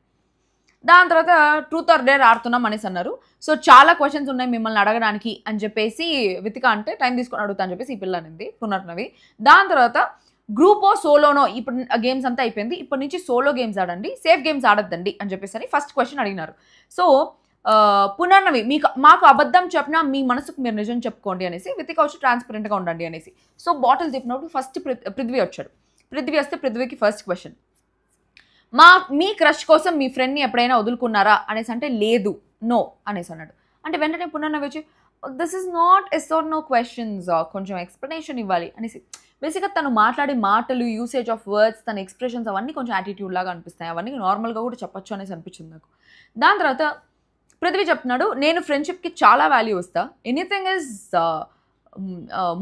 దాని తర్వాత ట్రూత్ ఆర్ డేర్ ఆడుతున్నాం అనేసి అన్నారు. సో చాలా క్వశ్చన్స్ ఉన్నాయి మిమ్మల్ని అడగడానికి అని చెప్పేసి వితిక అంటే టైం తీసుకొని అడుగుతా అని చెప్పేసి ఈ పిల్ల అనింది పునర్నవి. దాని తర్వాత గ్రూపో సోలోనో, ఇప్పుడు గేమ్స్ అంతా అయిపోయింది, ఇప్పటి నుంచి సోలో గేమ్స్ ఆడండి, సేఫ్ గేమ్స్ ఆడద్దండి అని చెప్పేసి అని ఫస్ట్ క్వశ్చన్ అడిగినారు. సో పునర్నవి మాకు అబద్ధం చెప్పినా మీ మనసుకు మీరు నిజం చెప్పుకోండి అనేసి, వితిక వచ్చి ట్రాన్స్పరెంట్గా ఉండండి అనేసి. సో బాటిల్ చెప్పినప్పుడు ఫస్ట్ పృథ్వీ వచ్చాడు. పృథ్వీ వస్తే పృథ్వీకి ఫస్ట్ క్వశ్చన్, మీ క్రష్ కోసం మీ ఫ్రెండ్ని ఎప్పుడైనా వదులుకున్నారా అనేసి అంటే లేదు, నో అనేసి అన్నాడు. అంటే వెంటనే పునర్నవి వచ్చి this is not yes or no questions, కొంచెం ఎక్స్ప్లెనేషన్ ఇవ్వాలి అనేసి. బేసిక్గా తను మాట్లాడే మాటలు, యూసేజ్ ఆఫ్ వర్డ్స్, తన ఎక్స్ప్రెషన్స్ అవన్నీ కొంచెం యాటిట్యూడ్ లాగా అనిపిస్తాయి, అవన్నీ నార్మల్గా కూడా చెప్పొచ్చు అనేసి అనిపించింది నాకు. దాని తర్వాత పృథ్వీ చెప్తున్నాడు, నేను ఫ్రెండ్షిప్కి చాలా వాల్యూ ఇస్తా, anything is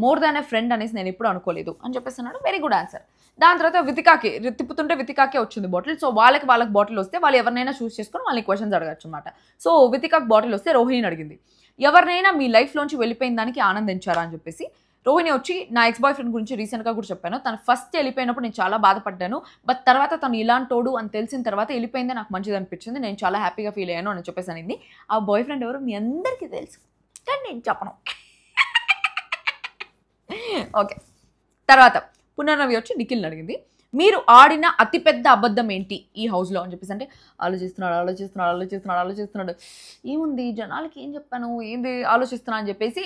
more than a friend అనేసి నేను ఎప్పుడు అనుకోలేదు అని చెప్పేస్తున్నాడు. Very good answer. దాని తర్వాత వితికాకి తిప్పుతుంటే వితికాకే వచ్చింది బాటిల్. సో వాళ్ళకి బాటిల్ వస్తే వాళ్ళు ఎవరినైనా చూస్ చేసుకొని వాళ్ళని క్వశ్చన్స్ అడగచ్చు అనమాట. సో వితికాకి బాటిల్ వస్తే రోహిణిని అడిగింది, ఎవరినైనా మీ లైఫ్లోంచి వెళ్ళిపోయిన దానికి ఆనందించారా అని చెప్పేసి. రోహిణి వచ్చి నా ఎక్స్ బాయ్ ఫ్రెండ్ గురించి రీసెంట్గా కూడా చెప్పాను, తను ఫస్ట్ వెళ్ళిపోయినప్పుడు నేను చాలా బాధపడ్డాను, బట్ తర్వాత తను ఇలాంటోడు అని తెలిసిన తర్వాత వెళ్ళిపోయిందే నాకు మంచిది అనిపించింది, నేను చాలా హ్యాపీగా ఫీల్ అయ్యాను అని చెప్పేసి అనింది. ఆ బాయ్ ఫ్రెండ్ ఎవరు మీ అందరికీ తెలుసు కానీ నేను చెప్పను. ఓకే. తర్వాత పునర్నవి వచ్చి నిఖిల్ని అడిగింది, మీరు ఆడిన అతిపెద్ద అబద్ధం ఏంటి ఈ హౌస్లో అని చెప్పేసి. అంటే ఆలోచిస్తున్నాడు ఏముంది జనాలకి ఏం చెప్పాను, ఏంది ఆలోచిస్తున్నా అని చెప్పేసి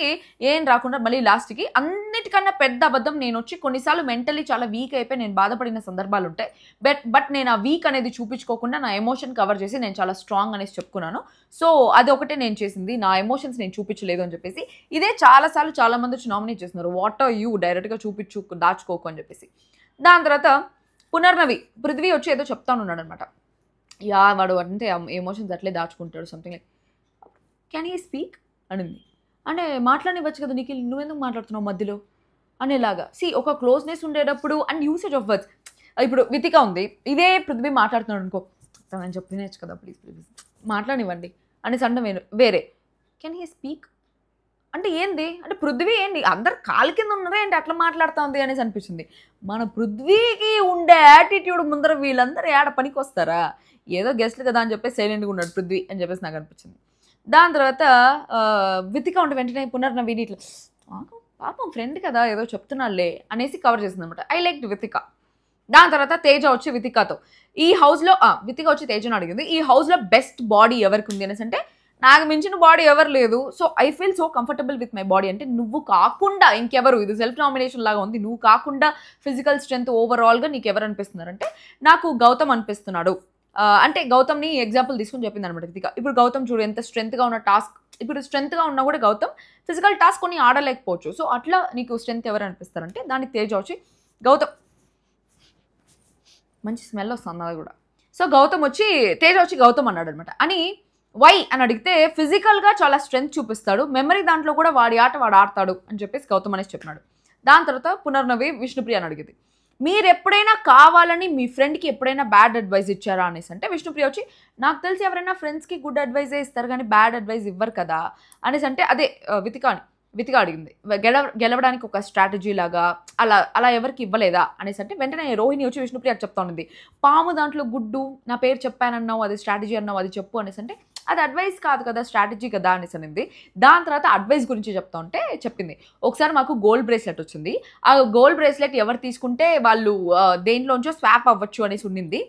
ఏం రాకుండా మళ్ళీ లాస్ట్కి అన్నిటికన్నా పెద్ద అబద్ధం, నేను వచ్చి కొన్నిసార్లు మెంటలీ చాలా వీక్ అయిపోయి నేను బాధపడిన సందర్భాలు ఉంటాయి, బట్ నేను ఆ వీక్ అనేది చూపించుకోకుండా నా ఎమోషన్ కవర్ చేసి నేను చాలా స్ట్రాంగ్ అనేసి చెప్పుకున్నాను. సో అది ఒకటే నేను చేసింది, నా ఎమోషన్స్ నేను చూపించలేదు అని చెప్పేసి. ఇదే చాలాసార్లు చాలామంది వచ్చి నామినేట్ చేస్తున్నారు, వాట్ ఆర్ యూ డైరెక్ట్గా దాచుకోకు అని చెప్పేసి. దాని తర్వాత పునర్నవి పృథ్వీ వచ్చి ఏదో చెప్తానున్నాడు అనమాట, వాడు అంటే ఎమోషన్స్ అట్లే దాచుకుంటాడు something like, can he speak అనింది. అంటే మాట్లాడివచ్చు కదా నిఖిల్, నువ్వెందుకు మాట్లాడుతున్నావు మధ్యలో అనేలాగా. ఒక క్లోజ్నెస్ ఉండేటప్పుడు అండ్ యూసేజ్ ఆఫ్ వర్డ్స్, ఇప్పుడు వితిక ఉంది, ఇదే పృథ్వీ మాట్లాడుతున్నాడు అనుకో, నేను చెప్పినచ్చు కదా ప్లీజ్ మాట్లాడివ్వండి అనేసి అంటే వేరే, కెన్ హీ స్పీక్ అంటే ఏంది అంటే పృథ్వీ ఏంటి అందరు కాలు కింద ఉన్నారా ఏంటి అట్లా మాట్లాడుతుంది అనేసి అనిపించింది. మన పృథ్వీకి ఉండే యాటిట్యూడ్ ముందర వీళ్ళందరూ ఏడ పనికి వస్తారా, ఏదో గెస్ట్లు కదా అని చెప్పేసి సైలెంట్గా ఉన్నాడు పృథ్వీ అని చెప్పేసి నాకు అనిపించింది. దాని తర్వాత వితిక ఉంటే వెంటనే పునర్నవిని ఇట్లా పాపం ఫ్రెండ్ కదా ఏదో చెప్తున్నాళ్ళే అనేసి కవర్ చేసింది అనమాట. I like Vithika. దాని తర్వాత తేజ వచ్చి వితికాతో ఈ హౌస్లో వితిక వచ్చి తేజను అడిగింది, ఈ హౌస్లో బెస్ట్ బాడీ ఎవరికి ఉంది అనేసి. అంటే నాకు మించిన బాడీ ఎవరు లేదు, so I feel so comfortable with my body. అంటే నువ్వు కాకుండా ఇంకెవరు, ఇది సెల్ఫ్ నామినేషన్ లాగా ఉంది, నువ్వు కాకుండా ఫిజికల్ స్ట్రెంత్ ఓవరాల్గా నీకు ఎవరు అనిపిస్తున్నారంటే నాకు గౌతమ్ అనిపిస్తున్నాడు. అంటే గౌతమ్ని ఎగ్జాంపుల్ తీసుకుని చెప్పింది అనమాట వితిక. ఇప్పుడు గౌతమ్ చూడు ఎంత స్ట్రెంత్గా ఉన్న టాస్క్, ఇప్పుడు స్ట్రెంత్గా ఉన్నా కూడా గౌతమ్ ఫిజికల్ టాస్క్ కొన్ని ఆడలేకపోవచ్చు, సో అట్లా నీకు స్ట్రెంత్ ఎవరు అనిపిస్తారంటే దానికి తేజ వచ్చి గౌతమ్. మంచి స్మెల్ వస్తుంది అది కూడా. సో గౌతమ్ వచ్చి తేజ వచ్చి గౌతమ్ అన్నాడు అనమాట. అని వై అని అడిగితే ఫిజికల్గా చాలా స్ట్రెంత్ చూపిస్తాడు, మెమరీ దాంట్లో కూడా వాడి ఆట వాడు ఆడతాడు అని చెప్పేసి గౌతమ్ అనేసి చెప్పినాడు. దాని తర్వాత పునర్నవి విష్ణుప్రియ అని అడిగింది, మీరు ఎప్పుడైనా కావాలని మీ ఫ్రెండ్కి ఎప్పుడైనా బ్యాడ్ అడ్వైస్ ఇచ్చారా అనేసి. అంటే విష్ణుప్రియ వచ్చి నాకు తెలిసి ఎవరైనా ఫ్రెండ్స్కి గుడ్ అడ్వైజే ఇస్తారు కానీ బ్యాడ్ అడ్వైస్ ఇవ్వరు కదా అనేసి. అంటే అదే వితిక అడిగింది, గెలవడానికి ఒక స్ట్రాటజీ లాగా అలా అలా ఎవరికి ఇవ్వలేదా అనేసి. అంటే వెంటనే రోహిణి వచ్చి విష్ణుప్రియకి చెప్తా ఉన్నది, పాము దాంట్లో గుడ్డు, నా పేరు చెప్పానన్నావు, అది స్ట్రాటజీ అన్నావు, అది చెప్పు అనేసి. అంటే అది అడ్వైస్ కాదు కదా, స్ట్రాటజీ కదా అనేసి అనింది. దాని తర్వాత అడ్వైస్ గురించి చెప్తా ఉంటే చెప్పింది, ఒకసారి మాకు గోల్డ్ బ్రేస్లెట్ వచ్చింది, ఆ గోల్డ్ బ్రేస్లెట్ ఎవరు తీసుకుంటే వాళ్ళు దేంట్లోంచో స్వాప్ అవ్వచ్చు అనేసి ఉండింది.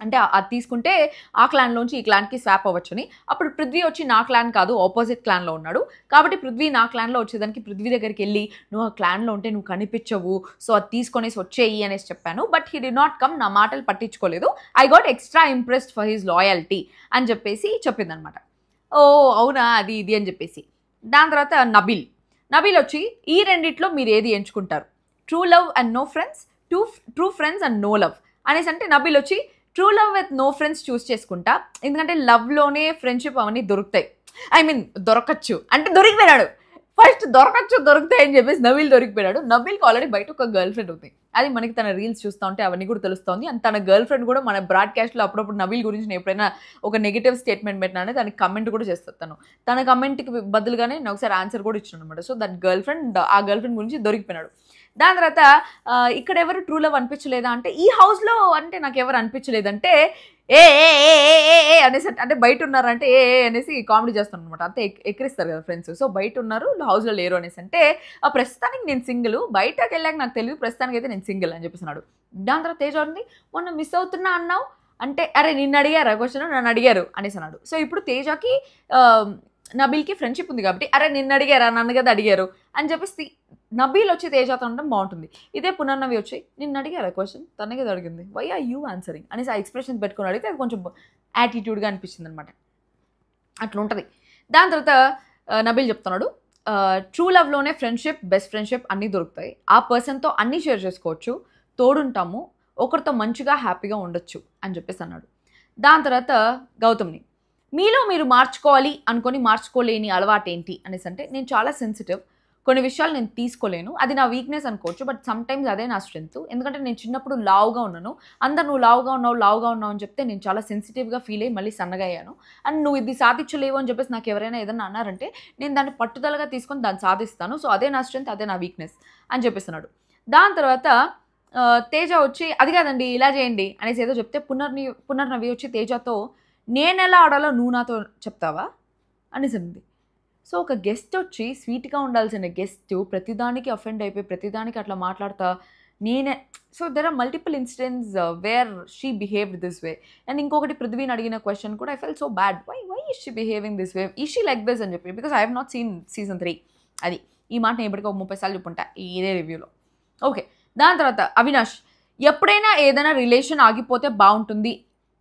అంటే అది తీసుకుంటే ఆ క్లాన్లోంచి ఈ క్లాన్కి స్వాప్ అవ్వచ్చని. అప్పుడు పృథ్వీ వచ్చి నా క్లాన్ కాదు ఆపోజిట్ క్లాన్లో ఉన్నాడు, కాబట్టి పృథ్వీ నా క్లాన్లో వచ్చేదానికి పృథ్వీ దగ్గరికి వెళ్ళి నువ్వు ఆ క్లాన్లో ఉంటే నువ్వు కనిపించవు, సో అది తీసుకొనేసి వచ్చేయి అనేసి చెప్పాను. But he did not come, నా మాటలు పట్టించుకోలేదు. I got extra impressed for his loyalty అని చెప్పేసి చెప్పిందనమాట. ఓ అవునా అది ఇది అని చెప్పేసి. దాని తర్వాత నబీల్ వచ్చి ఈ రెండిట్లో మీరు ఏది ఎంచుకుంటారు, true love and no friends, true friends and no love అనేసి. అంటే నబీల్ వచ్చి true love with no friends choose చేసుకుంటా, ఎందుకంటే లవ్లోనే ఫ్రెండ్షిప్ అవన్నీ దొరుకుతాయి, ఐ మీన్ దొరకచ్చు అంటే దొరికిపోయినాడు ఫస్ట్, దొరుకుతాయి అని చెప్పేసి నబీల్ దొరికిపోయాడు. నబీల్కి ఆల్రెడీ బయట ఒక గర్ల్ ఫ్రెండ్ ఉంది, అది మనకి తన రీల్స్ చూస్తూ ఉంటే అవన్నీ కూడా తెలుస్తుంది. అండ్ తన గర్ల్ ఫ్రెండ్ కూడా మన బ్రాడ్కాస్ట్లో అప్పుడప్పుడు నబీల్ గురించి నేను ఎప్పుడైనా ఒక నెగిటివ్ స్టేట్మెంట్ పెట్టినా దానికి కమెంట్ కూడా చేస్తాను. తన కమెంట్కి బదులుగానే నేను ఒకసారి ఆన్సర్ కూడా ఇచ్చాను అనమాట. సో దట్ గర్ల్ ఫ్రెండ్ గురించి దొరికిపోయినాడు. దాని తర్వాత ఇక్కడ ఎవరు ట్రూ లవ్ అనిపించలేదా అంటే ఈ హౌస్లో అంటే నాకు ఎవరు అనిపించలేదంటే ఏ అనేసి. అంటే బయట ఉన్నారంటే ఏ అనేసి కామెడీ చేస్తాను అనమాట, అంతే ఎక్కిరిస్తారు కదా ఫ్రెండ్స్. సో బయట ఉన్నారు హౌస్లో లేరు అనేసి. అంటే ప్రస్తుతానికి నేను సింగిల్, బయటకు వెళ్ళాక నాకు తెలియదు, ప్రస్తుతానికి అయితే నేను సింగిల్ అని చెప్పేసినాడు. దాని తర్వాత తేజ ఉంది, మొన్న మిస్ అవుతున్నా అన్నావు అంటే అరే నిన్ను అడిగారు క్వశ్చన్, నన్ను అడిగారు అనేసి అన్నాడు. సో ఇప్పుడు తేజకి నబీల్కి ఫ్రెండ్షిప్ ఉంది కాబట్టి అరే నిన్ను అడిగారా, నన్ను కదా అడిగారు అని చెప్పేసి నబీల్ వచ్చి తేజతో ఉండడం బాగుంటుంది. ఇదే పునర్నవి వచ్చి నిన్ను అడిగారా క్వశ్చన్, తనే కదా అడిగింది, వై ఆర్ యూ ఆన్సరింగ్ అనేసి ఆ ఎక్స్ప్రెషన్స్ పెట్టుకుని అడిగితే అది కొంచెం యాటిట్యూడ్గా అనిపించింది అనమాట. అట్లా ఉంటుంది. దాని తర్వాత నబీల్ చెప్తున్నాడు, ట్రూ లవ్లోనే ఫ్రెండ్షిప్, బెస్ట్ ఫ్రెండ్షిప్ అన్నీ దొరుకుతాయి, ఆ పర్సన్తో అన్నీ షేర్ చేసుకోవచ్చు, తోడుంటాము, ఒకరితో మంచిగా హ్యాపీగా ఉండొచ్చు అని చెప్పేసి అన్నాడు. దాని తర్వాత గౌతమ్ని, మీలో మీరు మార్చుకోవాలి అనుకొని మార్చుకోలేని అలవాటు ఏంటి అనేసి. అంటే నేను చాలా సెన్సిటివ్, కొన్ని విషయాలు నేను తీసుకోలేను, అది నా వీక్నెస్ అనుకోవచ్చు, బట్ సమ్ టైమ్స్ అదే నా స్ట్రెంత్. ఎందుకంటే నేను చిన్నప్పుడు లావుగా ఉన్నాను, అందరు నువ్వు లావుగా ఉన్నావు అని చెప్తే నేను చాలా సెన్సిటివ్గా ఫీల్ అయ్యి మళ్ళీ సన్నగా అయ్యాను. అండ్ నువ్వు ఇది సాధించలేవు అని చెప్పేసి నాకు ఎవరైనా ఏదన్నా అన్నారంటే నేను దాన్ని పట్టుదలగా తీసుకొని దాన్ని సాధిస్తాను. సో అదే నా స్ట్రెంత్, అదే నా వీక్నెస్ అని చెప్పేస్తున్నాడు. దాని తర్వాత తేజ వచ్చి అది కాదండి ఇలా చేయండి అనేసి ఏదో చెప్తే పునర్నవి వచ్చి తేజతో నేను ఎలా ఆడాలో నువ్వు నాతో చెప్తావా అనేసి అంది. సో ఒక గెస్ట్ వచ్చి స్వీట్గా ఉండాల్సిన గెస్ట్ ప్రతిదానికి అఫెండ్ అయిపోయి ప్రతిదానికి అట్లా మాట్లాడతా నేనే. So there are multiple incidents where she behaved this way. And ఇంకొకటి పృథ్వీని అడిగిన క్వశ్చన్ కూడా I felt so bad, why is she behaving this way, is she like this అని చెప్పి, because I have not seen season 3. అది ఈ మాట నేను ఇప్పటికీ 30 సార్లు చెప్పుంటా ఇదే రివ్యూలో. ఓకే. దాని తర్వాత అవినాష్, ఎప్పుడైనా ఏదైనా రిలేషన్ ఆగిపోతే బాగుంటుంది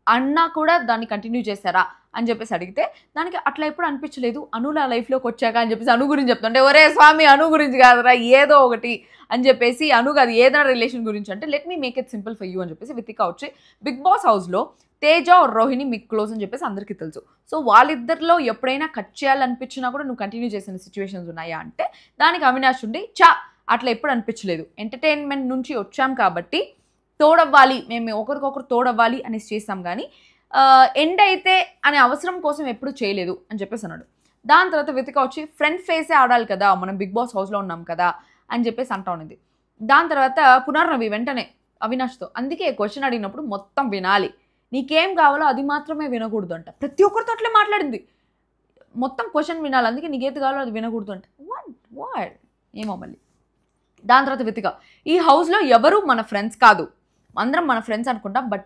అన్నా కూడా దాన్ని కంటిన్యూ చేశారా అని చెప్పేసి అడిగితే దానికి అట్లా ఎప్పుడు అనిపించలేదు, అనుల లైఫ్లోకి వచ్చాక అని చెప్పేసి అను గురించి చెప్తుంటే ఒరే స్వామి అను గురించి కాదురా ఏదో ఒకటి అని చెప్పేసి అను కాదు ఏదైనా రిలేషన్ గురించి అంటే let me make it simple for you అని చెప్పేసి వితిక వచ్చి బిగ్ బాస్ హౌస్లో తేజ రోహిణి మీకు క్లోజ్ అని చెప్పేసి అందరికీ తెలుసు. సో వాళ్ళిద్దరిలో ఎప్పుడైనా కట్ చేయాలనిపించినా కూడా నువ్వు కంటిన్యూ చేసిన సిచ్యువేషన్స్ ఉన్నాయా అంటే దానికి అవినాష్ ఉండి అట్లా ఎప్పుడు అనిపించలేదు, ఎంటర్టైన్మెంట్ నుంచి వచ్చాం కాబట్టి తోడవ్వాలి, మేము ఒకరికొకరు తోడవ్వాలి అనేసి చేస్తాం కానీ ఎండ్ అయితే అనే అవసరం కోసం ఎప్పుడు చేయలేదు అని చెప్పేసి అన్నాడు. దాని తర్వాత వితిక వచ్చి ఫ్రంట్ ఫేసే ఆడాలి కదా, మనం బిగ్ బాస్ హౌస్లో ఉన్నాం కదా అని చెప్పేసి అంటా ఉన్నది. దాని తర్వాత పునర్నవి వెంటనే అవినాష్తో అందుకే క్వశ్చన్ అడిగినప్పుడు మొత్తం వినాలి, నీకేం కావాలో అది మాత్రమే వినకూడదు అంట. ప్రతి ఒక్కరితో అట్లే మాట్లాడింది, మొత్తం క్వశ్చన్ వినాలి, అందుకే నీకేది కావాలో అది వినకూడదు అంట. వాట్ ఏమో మళ్ళీ. దాని తర్వాత వితిక, ఈ హౌస్లో ఎవరు మన ఫ్రెండ్స్ కాదు, అందరం మన ఫ్రెండ్స్ అనుకుంటాం, బట్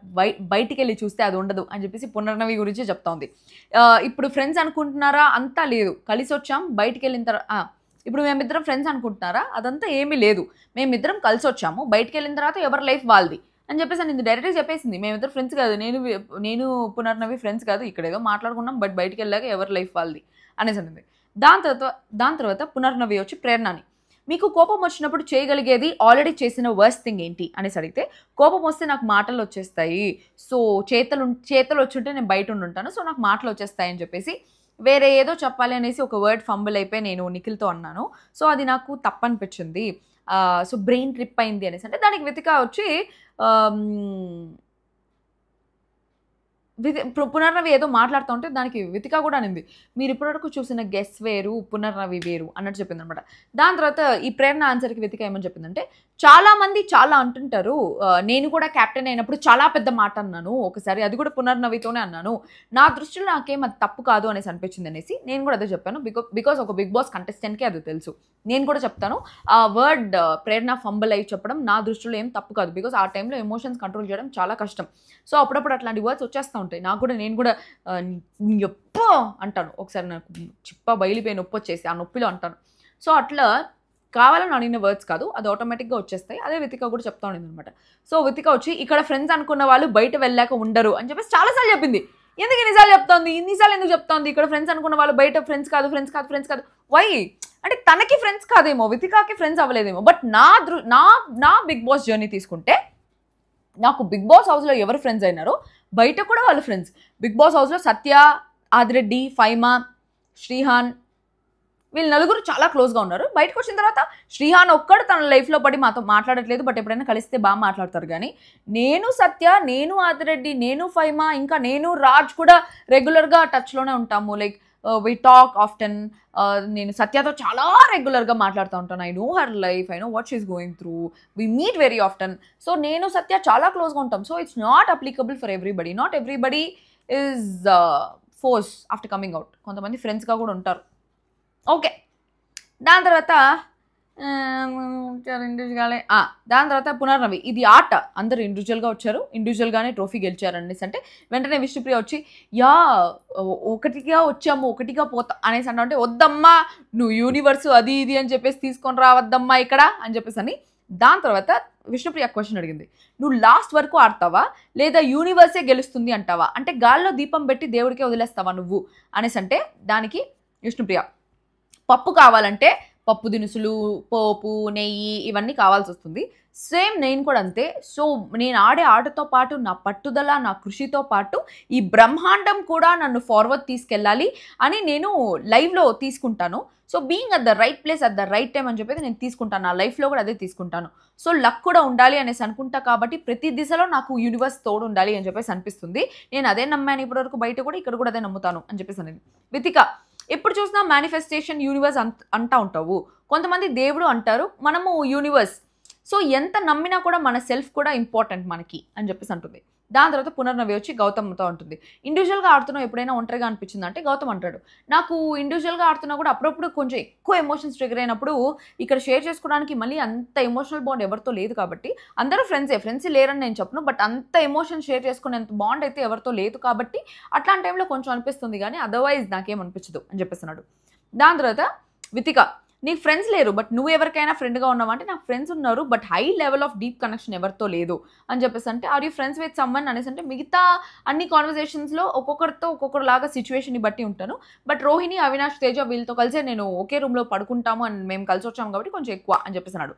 బయటికి వెళ్ళి చూస్తే అది ఉండదు అని చెప్పేసి పునర్నవి గురించి చెప్తోంది. ఇప్పుడు ఫ్రెండ్స్ అనుకుంటున్నారా, అంతా లేదు, కలిసి వచ్చాం, బయటికి వెళ్ళిన తర్వాత ఇప్పుడు మేమిద్దరం ఫ్రెండ్స్ అనుకుంటున్నారా, అదంతా ఏమీ లేదు, మేమిద్దరం కలిసి వచ్చాము, బయటికి వెళ్ళిన తర్వాత ఎవరి లైఫ్ వాళ్ళది అని చెప్పేసి నేను డైరెక్ట్గా చెప్పేసింది. మేమిద్దరు ఫ్రెండ్స్ కాదు, నేను పునర్నవి ఫ్రెండ్స్ కాదు, ఇక్కడ ఏదో మాట్లాడుకున్నాం, బట్ బయటికి వెళ్ళాక ఎవరి లైఫ్ వాళ్ళది అనేసి అనింది. దాని తర్వాత పునర్నవి వచ్చి ప్రేరణని, మీకు కోపం వచ్చినప్పుడు చేయగలిగేది ఆల్రెడీ చేసిన వర్స్ట్ థింగ్ ఏంటి అనేసి అడిగితే, కోపం వస్తే నాకు మాటలు వచ్చేస్తాయి, సో చేతలు వచ్చుంటే నేను బయట ఉండుంటాను, సో నాకు మాటలు వచ్చేస్తాయి అని చెప్పేసి వేరే ఏదో చెప్పాలి అనేసి ఒక వర్డ్ ఫంబుల్ అయిపోయి నేను నిఖిల్తో అన్నాను. సో అది నాకు తప్పనిపించింది, సో బ్రెయిన్ ట్రిప్ అయింది అనేసి అంటే దానికి వితిక వచ్చి పునర్నవి ఏదో మాట్లాడుతూ ఉంటే దానికి వితిక కూడా అనింది, మీరు ఇప్పటివరకు చూసిన గెస్ వేరు, పునర్నవి వేరు అన్నట్టు చెప్పింది అనమాట. దాని తర్వాత ఈ ప్రేరణ ఆన్సర్కి వితిక ఏమని చెప్పిందంటే, చాలా మంది చాలా అంటుంటారు, నేను కూడా క్యాప్టెన్ అయినప్పుడు చాలా పెద్ద మాట అన్నాను ఒకసారి, అది కూడా పునర్నవితోనే అన్నాను, నా దృష్టిలో నాకేం అది తప్పు కాదు అనేసి అనిపించింది అనేసి నేను కూడా అదే చెప్పాను. బికాస్ ఒక బిగ్ బాస్ కంటెస్టెంట్కి అది తెలుసు, నేను కూడా చెప్తాను ఆ వర్డ్ ప్రేరణ ఫంబల్ అయి చెప్పడం నా దృష్టిలో ఏం తప్పు కాదు, బికాస్ ఆ టైంలో ఎమోషన్స్ కంట్రోల్ చేయడం చాలా కష్టం. సో అప్పుడప్పుడు అట్లాంటి వర్డ్స్ వచ్చేస్తూ ఉంటాయి నాకు కూడా, నేను కూడా ఎప్పో అంటాను, ఒకసారి నాకు చిప్ప బయలిపోయి నొప్పి వచ్చేసి ఆ నొప్పిలో అంటాను. సో అట్లా కావాలని అడిగిన వర్డ్స్ కాదు, అది ఆటోమేటిక్గా వచ్చేస్తాయి. అదే వితిక కూడా చెప్తా ఉండేది అనమాట. సో వితిక వచ్చి ఇక్కడ ఫ్రెండ్స్ అనుకున్న వాళ్ళు బయట వెళ్ళాక ఉండరు అని చెప్పేసి చాలాసార్లు చెప్పింది. ఎందుకు ఇన్నిసార్లు చెప్తోంది, ఇన్నిసార్లు ఎందుకు చెప్తోంది, ఇక్కడ ఫ్రెండ్స్ అనుకున్న వాళ్ళు బయట ఫ్రెండ్స్ కాదు వై అంటే తనకి ఫ్రెండ్స్ కాదేమో, వితికాకి ఫ్రెండ్స్ అవ్వలేదేమో, బట్ నా బిగ్ బాస్ జర్నీ తీసుకుంటే నాకు బిగ్ బాస్ హౌస్లో ఎవరు ఫ్రెండ్స్ అయినారో బయట కూడా వాళ్ళు ఫ్రెండ్స్. బిగ్ బాస్ హౌస్లో సత్య, ఆదిరెడ్డి, ఫైమా, శ్రీహాన్ వీళ్ళు నలుగురు చాలా క్లోజ్గా ఉన్నారు. బయటకు వచ్చిన తర్వాత శ్రీహాన్ ఒక్కడు తన లైఫ్లో పడి మాతో మాట్లాడట్లేదు, బట్ ఎప్పుడైనా కలిస్తే బాగా మాట్లాడతారు. కానీ నేను సత్య, నేను ఆదిరెడ్డి, నేను ఫైమా, ఇంకా నేను రాజ్ కూడా రెగ్యులర్గా టచ్లోనే ఉంటాము. Like we talk often. నేను సత్యతో చాలా రెగ్యులర్గా మాట్లాడుతూ ఉంటాను. I know her life, I know what she's going through, we meet very often. So నేను సత్య చాలా క్లోజ్గా ఉంటాం. So it's not applicable for everybody. Not everybody is force after coming out. కొంతమంది ఫ్రెండ్స్గా కూడా ఉంటారు. ఓకే, దాని తర్వాత ఇండివిజువల్గానే దాని తర్వాత పునర్నవి, ఇది ఆట, అందరూ ఇండివిజువల్గా వచ్చారు, ఇండివిజువల్గానే ట్రోఫీ గెలిచారు అనేసి అంటే వెంటనే విష్ణుప్రియ వచ్చి ఒకటిగా వచ్చాము ఒకటిగా పోతా అనేసి అంటే, వద్దమ్మా నువ్వు యూనివర్స్ అది ఇది అని చెప్పేసి తీసుకొని రావద్దమ్మా ఇక్కడ అని చెప్పేసి అని. దాని తర్వాత విష్ణుప్రియ క్వశ్చన్ అడిగింది, నువ్వు లాస్ట్ వరకు ఆడతావా లేదా యూనివర్సే గెలుస్తుంది అంటావా, అంటే గాల్లో దీపం పెట్టి దేవుడికే వదిలేస్తావా నువ్వు అనేసి అంటే దానికి విష్ణుప్రియ, పప్పు కావాలంటే పప్పు దినుసులు, పోపు, నెయ్యి ఇవన్నీ కావాల్సి వస్తుంది. సేమ్ నేను కూడా అంతే. సో నేను ఆడే ఆటతో పాటు నా పట్టుదల, నా కృషితో పాటు ఈ బ్రహ్మాండం కూడా నన్ను ఫార్వర్డ్ తీసుకెళ్ళాలి అని నేను లైవ్లో తీసుకుంటాను. So being at the right place at the right time అని చెప్పేసి నేను తీసుకుంటాను. నా లైఫ్లో కూడా అదే తీసుకుంటాను. సో లక్ కూడా ఉండాలి అనేసి అనుకుంటా. కాబట్టి ప్రతి దిశలో నాకు యూనివర్స్ తోడు ఉండాలి అని చెప్పేసి అనిపిస్తుంది. నేను అదే నమ్మాను ఇప్పటివరకు, బయట కూడా ఇక్కడ కూడా అదే నమ్ముతాను అని చెప్పేసి అనేది. వితిక, ఎప్పుడు చూసినా మేనిఫెస్టేషన్ యూనివర్స్ అంటా ఉంటావు, కొంతమంది దేవుడు అంటారు, మనము యూనివర్స్. సో ఎంత నమ్మినా కూడా మన సెల్ఫ్ కూడా ఇంపార్టెంట్ మనకి అని చెప్పేసి అంటుంది. దాని తర్వాత పునర్నవి వచ్చి గౌతమ్తో ఉంటుంది, ఇండివిజువల్గా ఆడుతున్నావు ఎప్పుడైనా ఒంటరిగా అనిపించింది అంటే గౌతమ్ అంటాడు, నాకు ఇండివిజువల్గా ఆడుతున్నా కూడా అప్పుడప్పుడు కొంచెం ఎక్కువ ఎమోషన్స్ ట్రిగర్ అయినప్పుడు ఇక్కడ షేర్ చేసుకోవడానికి మళ్ళీ అంత ఎమోషనల్ బాండ్ ఎవరితో లేదు కాబట్టి, అందరూ ఫ్రెండ్స్ లేరని నేను చెప్పను, బట్ అంత ఎమోషన్ షేర్ చేసుకునేంత బాండ్ అయితే ఎవరితో లేదు కాబట్టి అట్లాంటి టైంలో కొంచెం అనిపిస్తుంది, కానీ అదర్వైజ్ నాకేం అనిపించదు అని చెప్పేస్తున్నాడు. దాని తర్వాత వితిక, నీకు ఫ్రెండ్స్ లేరు బట్ నువ్వు ఎవరికైనా ఫ్రెండ్గా ఉన్నావు అంటే నాకు ఫ్రెండ్స్ ఉన్నారు but high level of deep connection ఎవరితో లేదు అని చెప్పేసి అంటే, are you friends with someone అనేసి అంటే మిగతా అన్ని కాన్వర్జేషన్స్లో ఒక్కొక్కరితో ఒక్కొక్కరిలాగా సిచ్యువేషన్ని బట్టి ఉంటాను, బట్ రోహిణి, అవినాష్, తేజ వీళ్ళతో కలిసే నేను ఒకే రూమ్లో పడుకుంటాము అని మేము కలిసి వచ్చాము కాబట్టి కొంచెం ఎక్కువ అని చెప్పేసి అన్నాడు.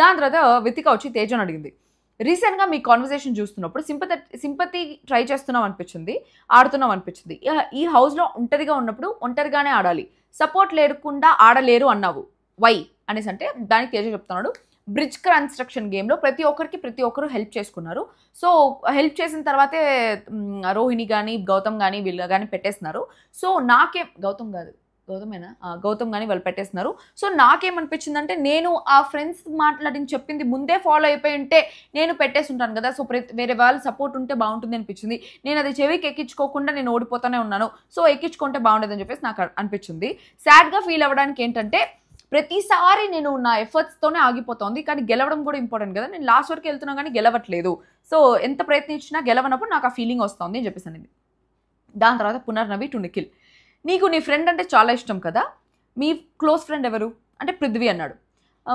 దాని తర్వాత వితిక వచ్చి తేజను అడిగింది, రీసెంట్గా మీ కాన్వర్సేషన్ చూస్తున్నప్పుడు సింపతి ట్రై చేస్తున్నాం అనిపించింది, ఆడుతున్నాం అనిపించింది, ఈ హౌస్లో ఒంటరిగా ఉన్నప్పుడు ఒంటరిగానే ఆడాలి, సపోర్ట్ లేకుండా ఆడలేరు అన్నావు, వై అనేసి అంటే దానికి తేజ చెప్తున్నాడు, బ్రిడ్జ్ కన్స్ట్రక్షన్ గేమ్లో ప్రతి ఒక్కరు హెల్ప్ చేసుకున్నారు. సో హెల్ప్ చేసిన తర్వాతే రోహిణి కానీ గౌతమ్ కానీ వీళ్ళు కానీ పెట్టేస్తున్నారు. సో నాకేం గౌతమ్ కానీ వాళ్ళు పెట్టేస్తున్నారు. సో నాకేమనిపించిందంటే, నేను ఆ ఫ్రెండ్స్ చెప్పింది ముందే ఫాలో అయిపోయి ఉంటే నేను పెట్టేసి ఉంటాను కదా, సో వేరే వాళ్ళ సపోర్ట్ ఉంటే బాగుంటుంది అనిపించింది. నేను అది చెవికి ఎక్కించుకోకుండా నేను ఓడిపోతానే ఉన్నాను, సో ఎక్కించుకుంటే బాగుండేదని చెప్పేసి నాకు అనిపించింది. సాడ్గా ఫీల్ అవ్వడానికి ఏంటంటే, ప్రతిసారి నేను నా ఎఫర్ట్స్తోనే ఆగిపోతుంది, కానీ గెలవడం కూడా ఇంపార్టెంట్ కదా, నేను లాస్ట్ వరకు వెళ్తున్నా కానీ గెలవట్లేదు, సో ఎంత ప్రయత్నించినా గెలవనప్పుడు నాకు ఆ ఫీలింగ్ వస్తుంది అని చెప్పేసి అనేది. దాని తర్వాత పునర్నవి టు నిఖిల్, నీకు నీ ఫ్రెండ్ అంటే చాలా ఇష్టం కదా, మీ క్లోజ్ ఫ్రెండ్ ఎవరు అంటే పృథ్వీ అన్నాడు.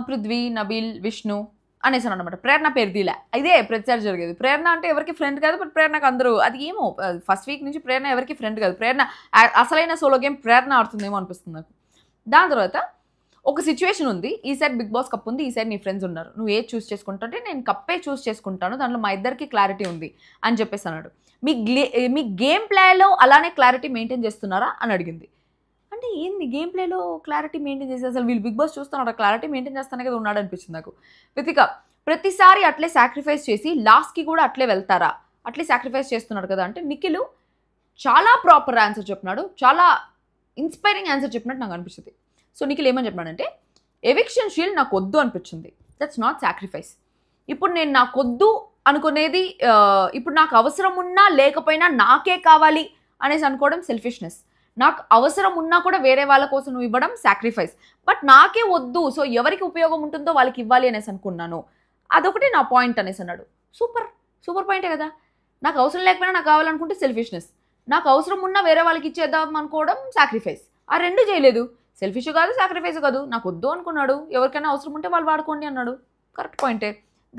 పృథ్వీ, నబీల్, విష్ణు అనేసాను అనమాట. ప్రేరణ పేరు దీలే, ఇదే ప్రతిసారి జరిగేది. ప్రేరణ అంటే ఎవరికి ఫ్రెండ్ కాదు, బట్ ప్రేరణకు అందరూ అది ఏమో ఫస్ట్ వీక్ నుంచి ప్రేరణ ఎవరికి ఫ్రెండ్ కాదు. ప్రేరణ అసలైన సోలో గేమ్ ప్రేరణ ఆడుతుందేమో అనిపిస్తుంది నాకు. దాని తర్వాత ఒక సిచ్యువేషన్ ఉంది, ఈసారి బిగ్ బాస్ కప్ ఉంది, ఈసారి నీ ఫ్రెండ్స్ ఉన్నారు, నువ్వు ఏది చూస్ చేసుకుంటుంటే నేను కప్పే చూస్ చేసుకుంటాను, దాంట్లో మా ఇద్దరికి క్లారిటీ ఉంది అని చెప్పేసి అన్నాడు. మీ గేమ్ ప్లేలో అలానే క్లారిటీ మెయింటైన్ చేస్తున్నారా అని అడిగింది. అంటే ఏంది గేమ్ ప్లేలో క్లారిటీ మెయింటైన్ చేసి, అసలు వీళ్ళు బిగ్ బాస్ చూస్తున్నాడు క్లారిటీ మెయింటైన్ చేస్తానే కదా ఉన్నాడు అనిపించింది నాకు. వితిక, ప్రతిసారి అట్లే సాక్రిఫైస్ చేసి లాస్ట్కి కూడా అట్లే వెళ్తారా, అట్లే సాక్రిఫైస్ చేస్తున్నాడు కదా అంటే నిఖిల్ చాలా ప్రాపర్ ఆన్సర్ చెప్పినాడు, చాలా ఇన్స్పైరింగ్ ఆన్సర్ చెప్పినట్టు నాకు అనిపించింది. సో నిఖిల్ ఏమని చెప్పినాడంటే, ఎవిక్షన్ షీల్డ్ నాకు వద్దు అనిపించింది, దట్స్ నాట్ సాక్రిఫైస్. ఇప్పుడు నేను నాకు వద్దు అనుకునేది, ఇప్పుడు నాకు అవసరం ఉన్నా లేకపోయినా నాకే కావాలి అనేసి అనుకోవడం సెల్ఫిష్నెస్. నాకు అవసరం ఉన్నా కూడా వేరే వాళ్ళ కోసం నువ్వు ఇవ్వడం సాక్రిఫైస్. బట్ నాకే వద్దు, సో ఎవరికి ఉపయోగం ఉంటుందో వాళ్ళకి ఇవ్వాలి అనేసి అనుకున్నాను, అదొకటి నా పాయింట్ అనేసి అన్నాడు. సూపర్ సూపర్ పాయింటే కదా. నాకు అవసరం లేకపోయినా నాకు కావాలనుకుంటే సెల్ఫిష్నెస్, నాకు అవసరం ఉన్నా వేరే వాళ్ళకి ఇచ్చేద్దాం అనుకోవడం సాక్రిఫైస్. ఆ రెండు చేయలేదు, సెల్ఫిష్ కాదు సాక్రిఫైస్ కాదు, నాకు వద్దు అనుకున్నాడు, ఎవరికైనా అవసరం ఉంటే వాళ్ళు వాడుకోండి అన్నాడు. కరెక్ట్ పాయింటే.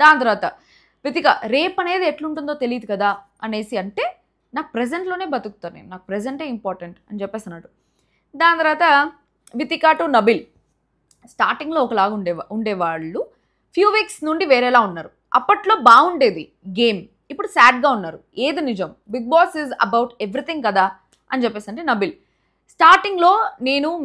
దాని తర్వాత వితిక, రేపు అనేది ఎట్లుంటుందో తెలియదు కదా అనేసి అంటే, నాకు ప్రెజెంట్లోనే బతుకుతాను నేను, నాకు ప్రెజెంటే ఇంపార్టెంట్ అని చెప్పేసి అన్నాడు. దాని తర్వాత వితిక టు నబిల్, స్టార్టింగ్లో ఒకలాగా ఉండేవాళ్ళు ఫ్యూ వీక్స్ నుండి వేరేలా ఉన్నారు, అప్పట్లో బాగుండేది గేమ్, ఇప్పుడు సాడ్గా ఉన్నారు, ఏది నిజం, Bigg Boss is about everything కదా అని చెప్పేసి అంటే నబిల్, స్టార్టింగ్లో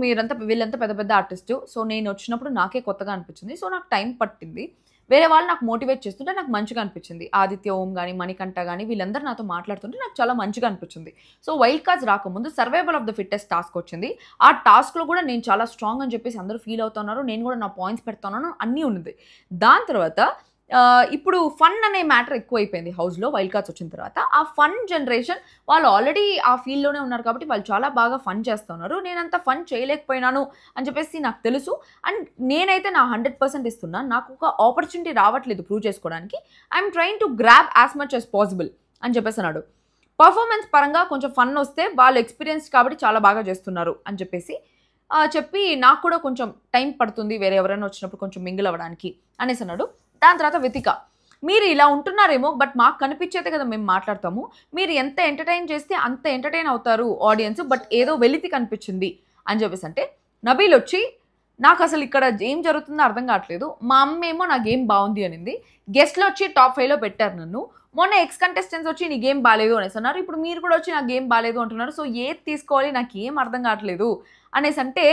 వీళ్ళంతా పెద్ద పెద్ద ఆర్టిస్టు, సో నేను వచ్చినప్పుడు నాకే కొత్తగా అనిపించింది, సో నాకు టైం పట్టింది, వేరే వాళ్ళు నాకు మోటివేట్ చేస్తుంటే నాకు మంచిగా అనిపించింది, ఆదిత్య ఓం కానీ మణికంఠ కానీ వీళ్ళందరూ నాతో మాట్లాడుతుంటే నాకు చాలా మంచిగా అనిపించింది. సో వైల్డ్ కార్డ్స్ రాకముందు survival of the fittest task వచ్చింది, ఆ టాస్క్లో కూడా నేను చాలా స్ట్రాంగ్ అని చెప్పేసి అందరూ ఫీల్ అవుతున్నారు, నేను కూడా నా పాయింట్స్ పెడుతున్నాను, అన్నీ ఉన్నది. దాని తర్వాత ఇప్పుడు ఫన్ అనే మ్యాటర్ ఎక్కువైపోయింది హౌస్లో వైల్డ్ కార్డ్స్ వచ్చిన తర్వాత. ఆ ఫన్ జనరేషన్ వాళ్ళు ఆల్రెడీ ఆ ఫీల్డ్లోనే ఉన్నారు కాబట్టి వాళ్ళు చాలా బాగా ఫన్ చేస్తున్నారు, నేనంత ఫన్ చేయలేకపోయినాను అని చెప్పేసి నాకు తెలుసు. అండ్ నేనైతే నా 100% ఇస్తున్నాను, నాకు ఒక ఆపర్చునిటీ రావట్లేదు ప్రూవ్ చేసుకోవడానికి, I'm trying to grab as much as possible అని చెప్పేసి అన్నాడు. పర్ఫార్మెన్స్ పరంగా కొంచెం ఫన్ వస్తే వాళ్ళు ఎక్స్పీరియన్స్ కాబట్టి చాలా బాగా చేస్తున్నారు అని చెప్పేసి చెప్పి, నాకు కూడా కొంచెం టైం పడుతుంది వేరే ఎవరైనా వచ్చినప్పుడు కొంచెం మింగిల్ అవ్వడానికి అనేసి అన్నాడు. దాని తర్వాత వితిక, మీరు ఇలా ఉంటున్నారేమో బట్ మాకు కనిపించేదే కదా మేము మాట్లాడతాము, మీరు ఎంత ఎంటర్టైన్ చేస్తే అంత ఎంటర్టైన్ అవుతారు ఆడియన్స్, బట్ ఏదో వెలితి కనిపించింది అని చెప్పేసి అంటే నబీల్ వచ్చి, నాకు అసలు ఇక్కడ ఏం జరుగుతుందో అర్థం కావట్లేదు, మా అమ్మ ఏమో నా గేమ్ బాగుంది అనింది, గెస్ట్లు వచ్చి టాప్ 5లో పెట్టారు నన్ను, మొన్న ఎక్స్ కంటెస్టెంట్స్ వచ్చి నీ గేమ్ బాగాలేదు అనేసి అన్నారు, ఇప్పుడు మీరు కూడా వచ్చి నా గేమ్ బాగాలేదు అంటున్నారు, సో ఏది తీసుకోవాలి నాకు ఏం అర్థం కావట్లేదు అనేసి అంటే,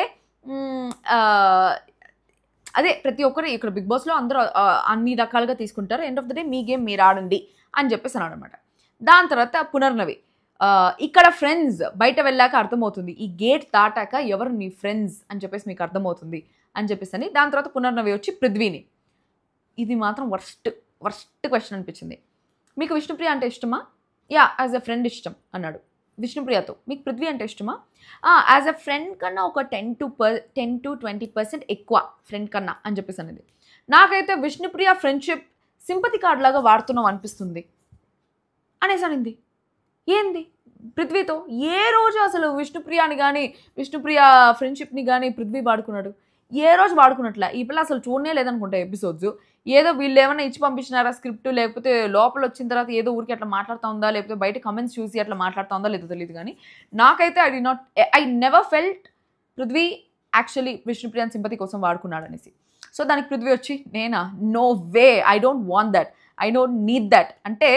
అదే ప్రతి ఒక్కరు ఇక్కడ బిగ్ బాస్లో అందరూ అన్ని రకాలుగా తీసుకుంటారు, end of the day me game మీరు ఆడండి అని చెప్పేసి అన్నాడు అనమాట. దాని తర్వాత పునర్నవి, ఇక్కడ ఫ్రెండ్స్ బయట వెళ్ళాక అర్థమవుతుంది, ఈ గేట్ దాటాక ఎవరు నీ ఫ్రెండ్స్ అని చెప్పేసి మీకు అర్థమవుతుంది అని చెప్పేసి అని. దాని తర్వాత పునర్నవి వచ్చి పృథ్వీని, ఇది మాత్రం వర్స్ట్ క్వశ్చన్ అనిపించింది, మీకు విష్ణుప్రియ అంటే ఇష్టమా, యా యాజ్ ఎ ఫ్రెండ్ ఇష్టం అన్నాడు. విష్ణుప్రియతో మీకు పృథ్వీ అంటే ఇష్టమా, యాజ్ ఎ ఫ్రెండ్ కన్నా ఒక 10 to 20% ఎక్కువ ఫ్రెండ్ కన్నా అని చెప్పేసి అనేది. నాకైతే విష్ణుప్రియ ఫ్రెండ్షిప్ సింపతి కార్డ్ లాగా వాడుతున్నాం అనిపిస్తుంది అనేసి అనింది. ఏంది పృథ్వీతో ఏ రోజు అసలు విష్ణుప్రియని కానీ విష్ణుప్రియ ఫ్రెండ్షిప్ని కానీ పృథ్వీ వాడుకున్నాడు, ఏ రోజు వాడుకున్నట్లే. ఈ పిల్ల అసలు చూడనే లేదనుకుంటా ఎపిసోడ్స్, ఏదో వీళ్ళు ఏమైనా ఇచ్చి పంపించినారా స్క్రిప్ట్, లేకపోతే లోపల వచ్చిన తర్వాత ఏదో ఊరికి అట్లా మాట్లాడుతూ ఉందా, లేకపోతే బయట కమెంట్స్ చూసి అట్లా మాట్లాడుతూ ఉందా లేదో తెలియదు, కానీ నాకైతే I never felt Prithvi actually విష్ణుప్రియాన్ సింపతి కోసం వాడుకున్నాడు అనేసి. సో దానికి పృథ్వీ వచ్చి, నేనా, no way, I don't want that, I don't need that, అంటే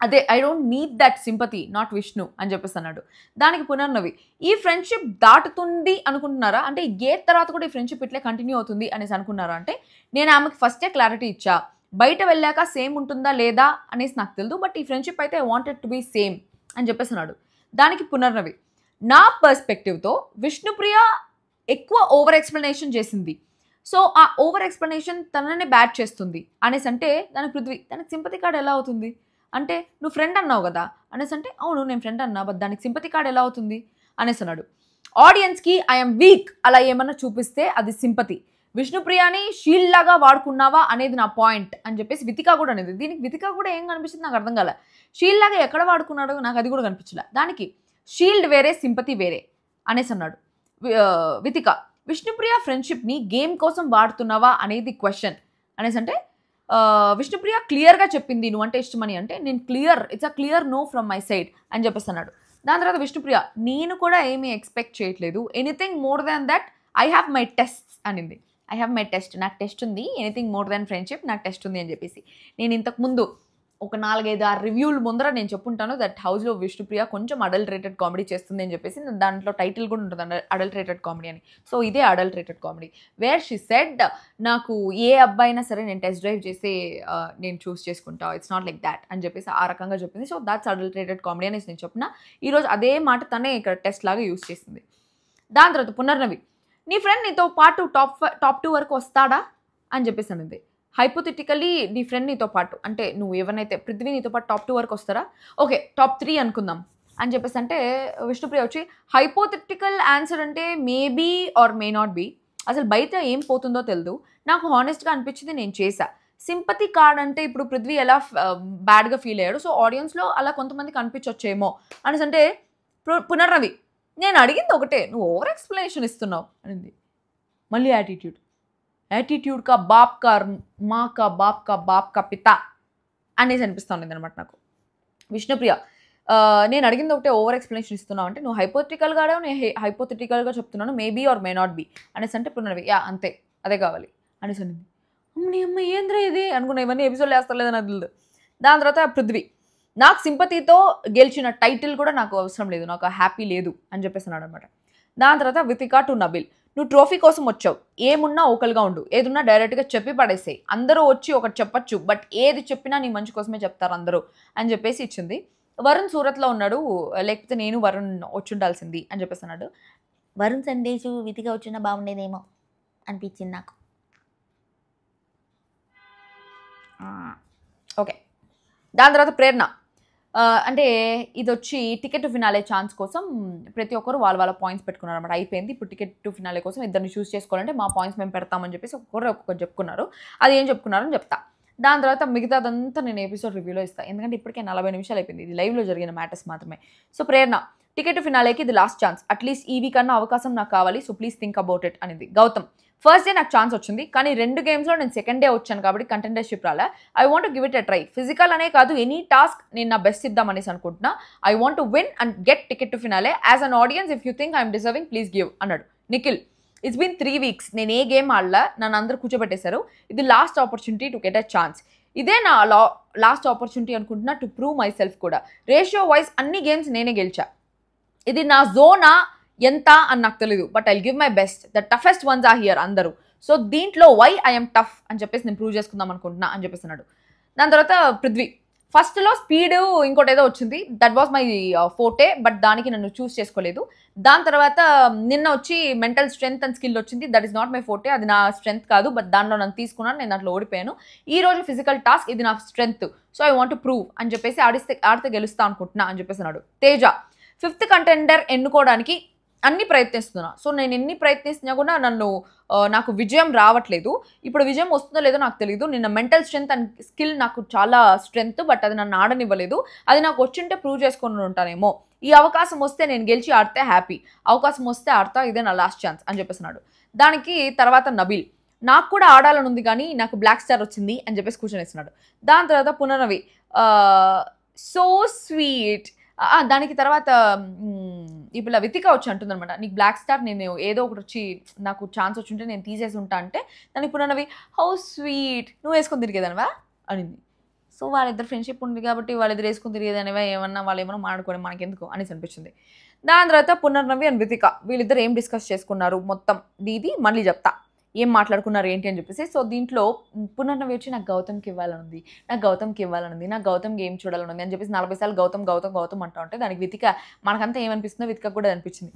అదే I don't need that sympathy, not Vishnu అని చెప్పేసి అన్నాడు. దానికి పునర్నవి, ఈ ఫ్రెండ్షిప్ దాటుతుంది అనుకుంటున్నారా, అంటే ఈ గేట్ తర్వాత కూడా ఈ ఫ్రెండ్షిప్ ఇట్లే కంటిన్యూ అవుతుంది అనేసి అనుకున్నారా అంటే, నేను ఆమెకి ఫస్టే క్లారిటీ ఇచ్చా, బయట వెళ్ళాక సేమ్ ఉంటుందా లేదా అనేసి నాకు తెలియదు, బట్ ఈ ఫ్రెండ్షిప్ అయితే I wanted to be same అని చెప్పేసి అన్నాడు. దానికి పునర్నవి, నా పర్స్పెక్టివ్తో విష్ణుప్రియ ఎక్కువ ఓవర్ ఎక్స్ప్లెనేషన్ చేసింది, సో ఆ ఓవర్ ఎక్స్ప్లెనేషన్ తననే బ్యాడ్ చేస్తుంది అనేసి అంటే, దానికి పృథ్వీ, దానికి సింపతి కార్డ్ ఎలా అవుతుంది అంటే, నువ్వు ఫ్రెండ్ అన్నావు కదా అనేసి అంటే, అవును నేను ఫ్రెండ్ అన్నా, బట్ దానికి సింపతి కార్డ్ ఎలా అవుతుంది అనేసి అన్నాడు. ఆడియన్స్కి ఐఎమ్ వీక్ అలా ఏమన్నా చూపిస్తే అది సింపతి. విష్ణుప్రియని షీల్డ్ లాగా వాడుకున్నావా అనేది నా పాయింట్ అని చెప్పేసి వితిక కూడా అనేది. దీనికి వితిక కూడా ఏం కనిపిస్తుంది నాకు అర్థం కాలే. షీల్డ్ లాగా ఎక్కడ వాడుకున్నాడో నాకు అది కూడా కనిపించలే. దానికి షీల్డ్ వేరే సింపతి వేరే అనేసి అన్నాడు వితిక. విష్ణుప్రియ ఫ్రెండ్షిప్ని గేమ్ కోసం వాడుతున్నావా అనేది క్వశ్చన్ అనేసి అంటే విష్ణుప్రియ క్లియర్గా చెప్పింది నువ్వంటే ఇష్టమని. అంటే నేను it's a clear know from my side అని చెప్పేసి అన్నాడు. దాని తర్వాత విష్ణుప్రియ నేను కూడా ఏమీ ఎక్స్పెక్ట్ చేయట్లేదు, anything more than that I have my test అనింది. ఐ హ్యావ్ మై టెస్ట్, నాకు టెస్ట్ ఉంది, ఎనీథింగ్ మోర్ దాన్ ఫ్రెండ్షిప్ నాకు టెస్ట్ ఉంది అని చెప్పేసి. నేను ఇంతకుముందు ఒక 4-5 రివ్యూలు ముందర నేను చెప్పుంటాను దట్ హౌస్లో విష్ణుప్రియ కొంచెం అడల్టరేటెడ్ కామెడీ చేస్తుంది అని చెప్పేసి. దాంట్లో టైటిల్ కూడా ఉంటుంది అడల్టరేటెడ్ కామెడీ అని. సో ఇదే adulterated comedy where she said నాకు ఏ అబ్బాయి అయినా సరే నేను టెస్ట్ డ్రైవ్ చేసి నేను చూస్ చేసుకుంటా, ఇట్స్ నాట్ లైక్ దాట్ అని చెప్పేసి ఆ రకంగా చెప్పింది. సో దాట్స్ అడల్టరేటెడ్ కామెడీ అనేసి నేను చెప్పిన. ఈరోజు అదే మాట తనే ఇక్కడ టెస్ట్ లాగా యూస్ చేసింది. దాని తర్వాత పునర్నవి నీ ఫ్రెండ్ నీతో పాటు టాప్ 2 వరకు వస్తాడా అని చెప్పేసి అనింది. హైపోథెటికల్లీ నీ ఫ్రెండ్ నీతో పాటు అంటే నువ్వు ఎవరినైతే పృథ్వీ నీతో పాటు టాప్ 2 వరకు వస్తారా, ఓకే టాప్ 3 అనుకుందాం అని చెప్పేసి అంటే విష్ణుప్రియ వచ్చి హైపోథెటికల్ ఆన్సర్ అంటే maybe or may not be, అసలు బయట ఏం పోతుందో తెలియదు, నాకు హానెస్ట్గా అనిపించింది నేను చేశా. సింపతి కార్డ్ అంటే ఇప్పుడు పృథ్వీ ఎలా బ్యాడ్గా ఫీల్ అయ్యాడు, సో ఆడియన్స్లో అలా కొంతమందికి అనిపించొచ్చేమో అనేసి అంటే పునర్నవి నేను అడిగింది ఒకటే, నువ్వు ఓవర్ ఎక్స్ప్లెనేషన్ ఇస్తున్నావు అనింది. మళ్ళీ యాటిట్యూడ్ కా బాప్ కా మా కా బాప్ కా పిత అనేసి అనిపిస్తూ ఉంది అనమాట నాకు. విష్ణుప్రియ నేను అడిగింది ఒకటే, ఓవర్ ఎక్స్ప్లెనేషన్ ఇస్తున్నావు అంటే నువ్వు హైపోథెటికల్గా అడిగావు, నేను హైపోథెటికల్గా చెప్తున్నాను maybe or may not be అనేసి అంటే పునర్నవి యా అంతే అదే కావాలి అనేసి అనింది. అమ్మ ఏంద్రా ఇది అనుకున్నా, ఇవన్నీ ఎపిసోడ్లు వేస్తలేదని అది తెలియదు. దాని తర్వాత పృథ్వీ నాకు సింపతితో గెలిచిన టైటిల్ కూడా నాకు అవసరం లేదు, నాకు హ్యాపీ లేదు అని చెప్పేసి అన్నాడు అనమాట. దాని తర్వాత వితిక టు నబిల్ నువ్వు ట్రోఫీ కోసం వచ్చావు, ఏమున్నా ఓకల్గా ఉండు, ఏదున్నా డైరెక్ట్గా చెప్పి పడేసేయి, అందరూ వచ్చి ఒకటి చెప్పచ్చు బట్ ఏది చెప్పినా నీ మంచి కోసమే చెప్తారు అందరూ అని చెప్పేసి ఇచ్చింది. వరుణ్ సూరత్లో ఉన్నాడు, లేకపోతే నేను వరుణ్ వచ్చి ఉండాల్సింది అని చెప్పేసి అన్నాడు. వరుణ్ సందేశ్ వితిక వచ్చినా బాగుండేదేమో అనిపించింది నాకు. ఓకే దాని తర్వాత ప్రేరణ అంటే ఇది వచ్చి టికెట్ టు ఫినాలే ఛాన్స్ కోసం ప్రతి ఒక్కరు వాళ్ళ పాయింట్స్ పెట్టుకున్నారు అనమాట. అయిపోయింది ఇప్పుడు టికెట్ టు ఫినాలే కోసం ఇద్దరిని చూస్ చేసుకోవాలంటే మా పాయింట్స్ మేము పెడతామని చెప్పేసి ఒక్కొక్కరు చెప్పుకున్నారు. అది ఏం చెప్పుకున్నారని చెప్తా. దాని తర్వాత మిగతాదంతా నేను ఎపిసోడ్ రివ్యూలో ఇస్తాను, ఎందుకంటే ఇప్పటికే 40 నిమిషాలు అయిపోయింది, ఇది లైవ్లో జరిగిన మ్యాటర్స్ మాత్రమే. సో ప్రేరణ టికెట్ టు ఫినాలేకి ఇది లాస్ట్ ఛాన్స్, అట్లీస్ట్ ఈ వీక్ అన్న అవకాశం నాకు కావాలి, so please think about it అనేది. గౌతమ్ ఫస్ట్ డే నాకు ఛాన్స్ వచ్చింది, కానీ 2 గేమ్స్లో నేను సెకండ్ డే వచ్చాను కాబట్టి కంటెండర్షిప్ రాలే. I want give it a try, physical అనే కాదు ఎనీ టాస్క్ నేను నా బెస్ట్ ఇద్దామనేసి అనుకుంటున్నా. I want to win and get ticket to finale as an audience, if you think I'm deserving please give అన్నాడు. Nikhil it's been 3 weeks నేను ఏ game ఆడలా, నన్ను అందరూ కూర్చోబెట్టేశారు, ఇది last opportunity to get a chance, ఇదే నా లాస్ట్ ఆపర్చునిటీ అనుకుంటున్నా to prove myself కూడా. రేషియో వైజ్ అన్ని గేమ్స్ నేనే గెలిచా, ఇది నా జోనా ఎంత అని నాకు తెలీదు but I'll give my best, the toughest ones are here అందరూ, సో దీంట్లో వై ఐఎమ్ టఫ్ అని చెప్పేసి నేను ప్రూవ్ చేసుకుందాం అనుకుంటున్నా అని చెప్పేస్తున్నాడు. దాని తర్వాత పృథ్వీ ఫస్ట్లో స్పీడ్ ఇంకోటి ఏదో వచ్చింది, that was my forte but దానికి నన్ను చూస్ చేసుకోలేదు. దాని తర్వాత నిన్న వచ్చి మెంటల్ స్ట్రెంగ్త్ అండ్ స్కిల్ వచ్చింది, that is not my forte, అది నా స్ట్రెంగ్త్ కాదు బట్ దానిలో నన్ను తీసుకున్నాను, నేను దాంట్లో ఓడిపోయాను. ఈ రోజు ఫిజికల్ టాస్క్ ఇది నా strength, so I want to prove అని చెప్పేసి ఆడితే గెలుస్తా అనుకుంటున్నా అని చెప్పేస్తున్నాడు. తేజ 5th కంటెండర్ ఎన్నుకోవడానికి అన్ని ప్రయత్నిస్తున్నా, సో నేను ఎన్ని ప్రయత్నిస్తున్నా కూడా నాకు విజయం రావట్లేదు. ఇప్పుడు విజయం వస్తుందో లేదో నాకు తెలియదు. నిన్న మెంటల్ స్ట్రెంగ్త్ అండ్ స్కిల్ నాకు చాలా స్ట్రెంగ్త్ బట్ అది నన్ను ఆడనివ్వలేదు, అది నాకు వచ్చింటే ప్రూవ్ చేసుకొని ఉంటానేమో. ఈ అవకాశం వస్తే నేను గెలిచి ఆడితే హ్యాపీ, అవకాశం వస్తే ఆడతా, ఇదే నా లాస్ట్ ఛాన్స్ అని చెప్పేస్తున్నాడు. దానికి తర్వాత నబీల్ నాకు కూడా ఆడాలని ఉంది కానీ నాకు బ్లాక్ స్టార్ వచ్చింది అని చెప్పేసి కూర్చొనేస్తున్నాడు. దాని తర్వాత పునర్నవి సో స్వీట్. దానికి తర్వాత ఇప్పుడు వితిక వచ్చి అంటుంది అనమాట, నీకు బ్లాక్ స్టార్ నేను ఏదో ఒకటి వచ్చి నాకు ఛాన్స్ వచ్చి ఉంటే నేను తీసేసి ఉంటా అంటే దానికి పునర్నవి హౌ స్వీట్ నువ్వు వేసుకొని తిరిగేదానివా అనింది. సో వాళ్ళిద్దరు ఫ్రెండ్షిప్ ఉంది కాబట్టి వాళ్ళిద్దరు వేసుకొని తిరిగేదానివా, ఏమన్నా వాళ్ళు ఏమన్నా మాడుకోవడం మనకెందుకు అనేసి అనిపించింది. దాని తర్వాత పునర్నవి అండ్ వితిక వీళ్ళిద్దరు ఏం డిస్కస్ చేసుకున్నారు మొత్తం ఇది మళ్ళీ చెప్తా, ఏం మాట్లాడుకున్నారు ఏంటి అని చెప్పేసి. సో దీంట్లో పునర్నవి వచ్చి నాకు గౌతమ్కి ఇవ్వాలనుంది, నాకు గౌతమ్ గేమ్ చూడాలనుంది అని చెప్పేసి 40 సార్లు గౌతమ్ అంటా ఉంటే దానికి వితిక మనకంతా ఏమనిపిస్తుందో వితిక కూడా అనిపించింది,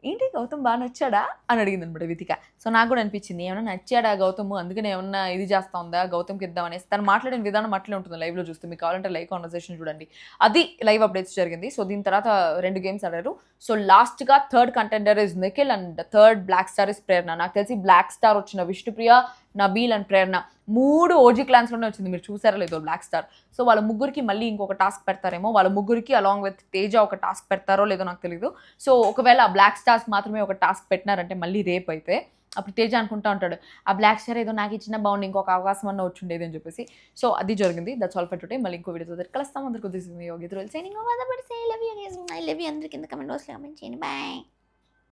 ఏంటి గౌతమ్ బాగా నచ్చాడా అని అడిగింది అనమాట వితిక. సో నాకు కూడా అనిపించింది ఏమన్నా నచ్చాడా గౌతమ్ అందుకని ఏమన్నా ఇది చేస్తా ఉందా గౌతమ్కి ఇద్దాం అనేసి. తను మాట్లాడిన విధానం అట్లే ఉంటుంది లైవ్లో చూస్తే. మీకు కావాలంటే లైవ్ కాన్వర్సేషన్ చూడండి. అది లైవ్ అప్డేట్స్ జరిగింది. సో దీని తర్వాత 2 గేమ్స్ ఆడారు. సో లాస్ట్గా third contender is Nikhil and third black star is Prerana. నాకు తెలిసి బ్లాక్ స్టార్ వచ్చిన విష్ణుప్రియ, నబీల్ అండ్ ప్రేరణ 3 ఓజీ క్లాన్స్లోనే వచ్చింది. మీరు చూసారా లేదో బ్లాక్ స్టార్. సో వాళ్ళ ముగ్గురికి మళ్ళీ ఇంకొక టాస్క్ పెడతారేమో. వాళ్ళ ముగ్గురికి అలాంగ్ విత్ తేజ ఒక టాస్క్ పెడతారో లేదో నాకు తెలియదు. సో ఒకవేళ బ్లాక్ స్టార్స్ మాత్రమే ఒక టాస్క్ పెట్టినారంటే మళ్ళీ రేపు అయితే అప్పుడు తేజ అనుకుంటా ఉంటాడు ఆ బ్లాక్ స్టార్ ఏదో నాకు ఇచ్చిన బాగుంది ఇంకొక అవకాశం అన్న వచ్చిండేది అని చెప్పేసి. సో అది జరిగింది. That's all for today. మళ్ళీ ఇంకో వీడియోతో కలుస్తాం. అందరికీ దిస్ ఇస్ మీ యోగి త్రోయల్ signing off. I love you అందరికీ కింద కమెంట్ బాక్స్లో కమెంట్ చేయండి. బాయ్.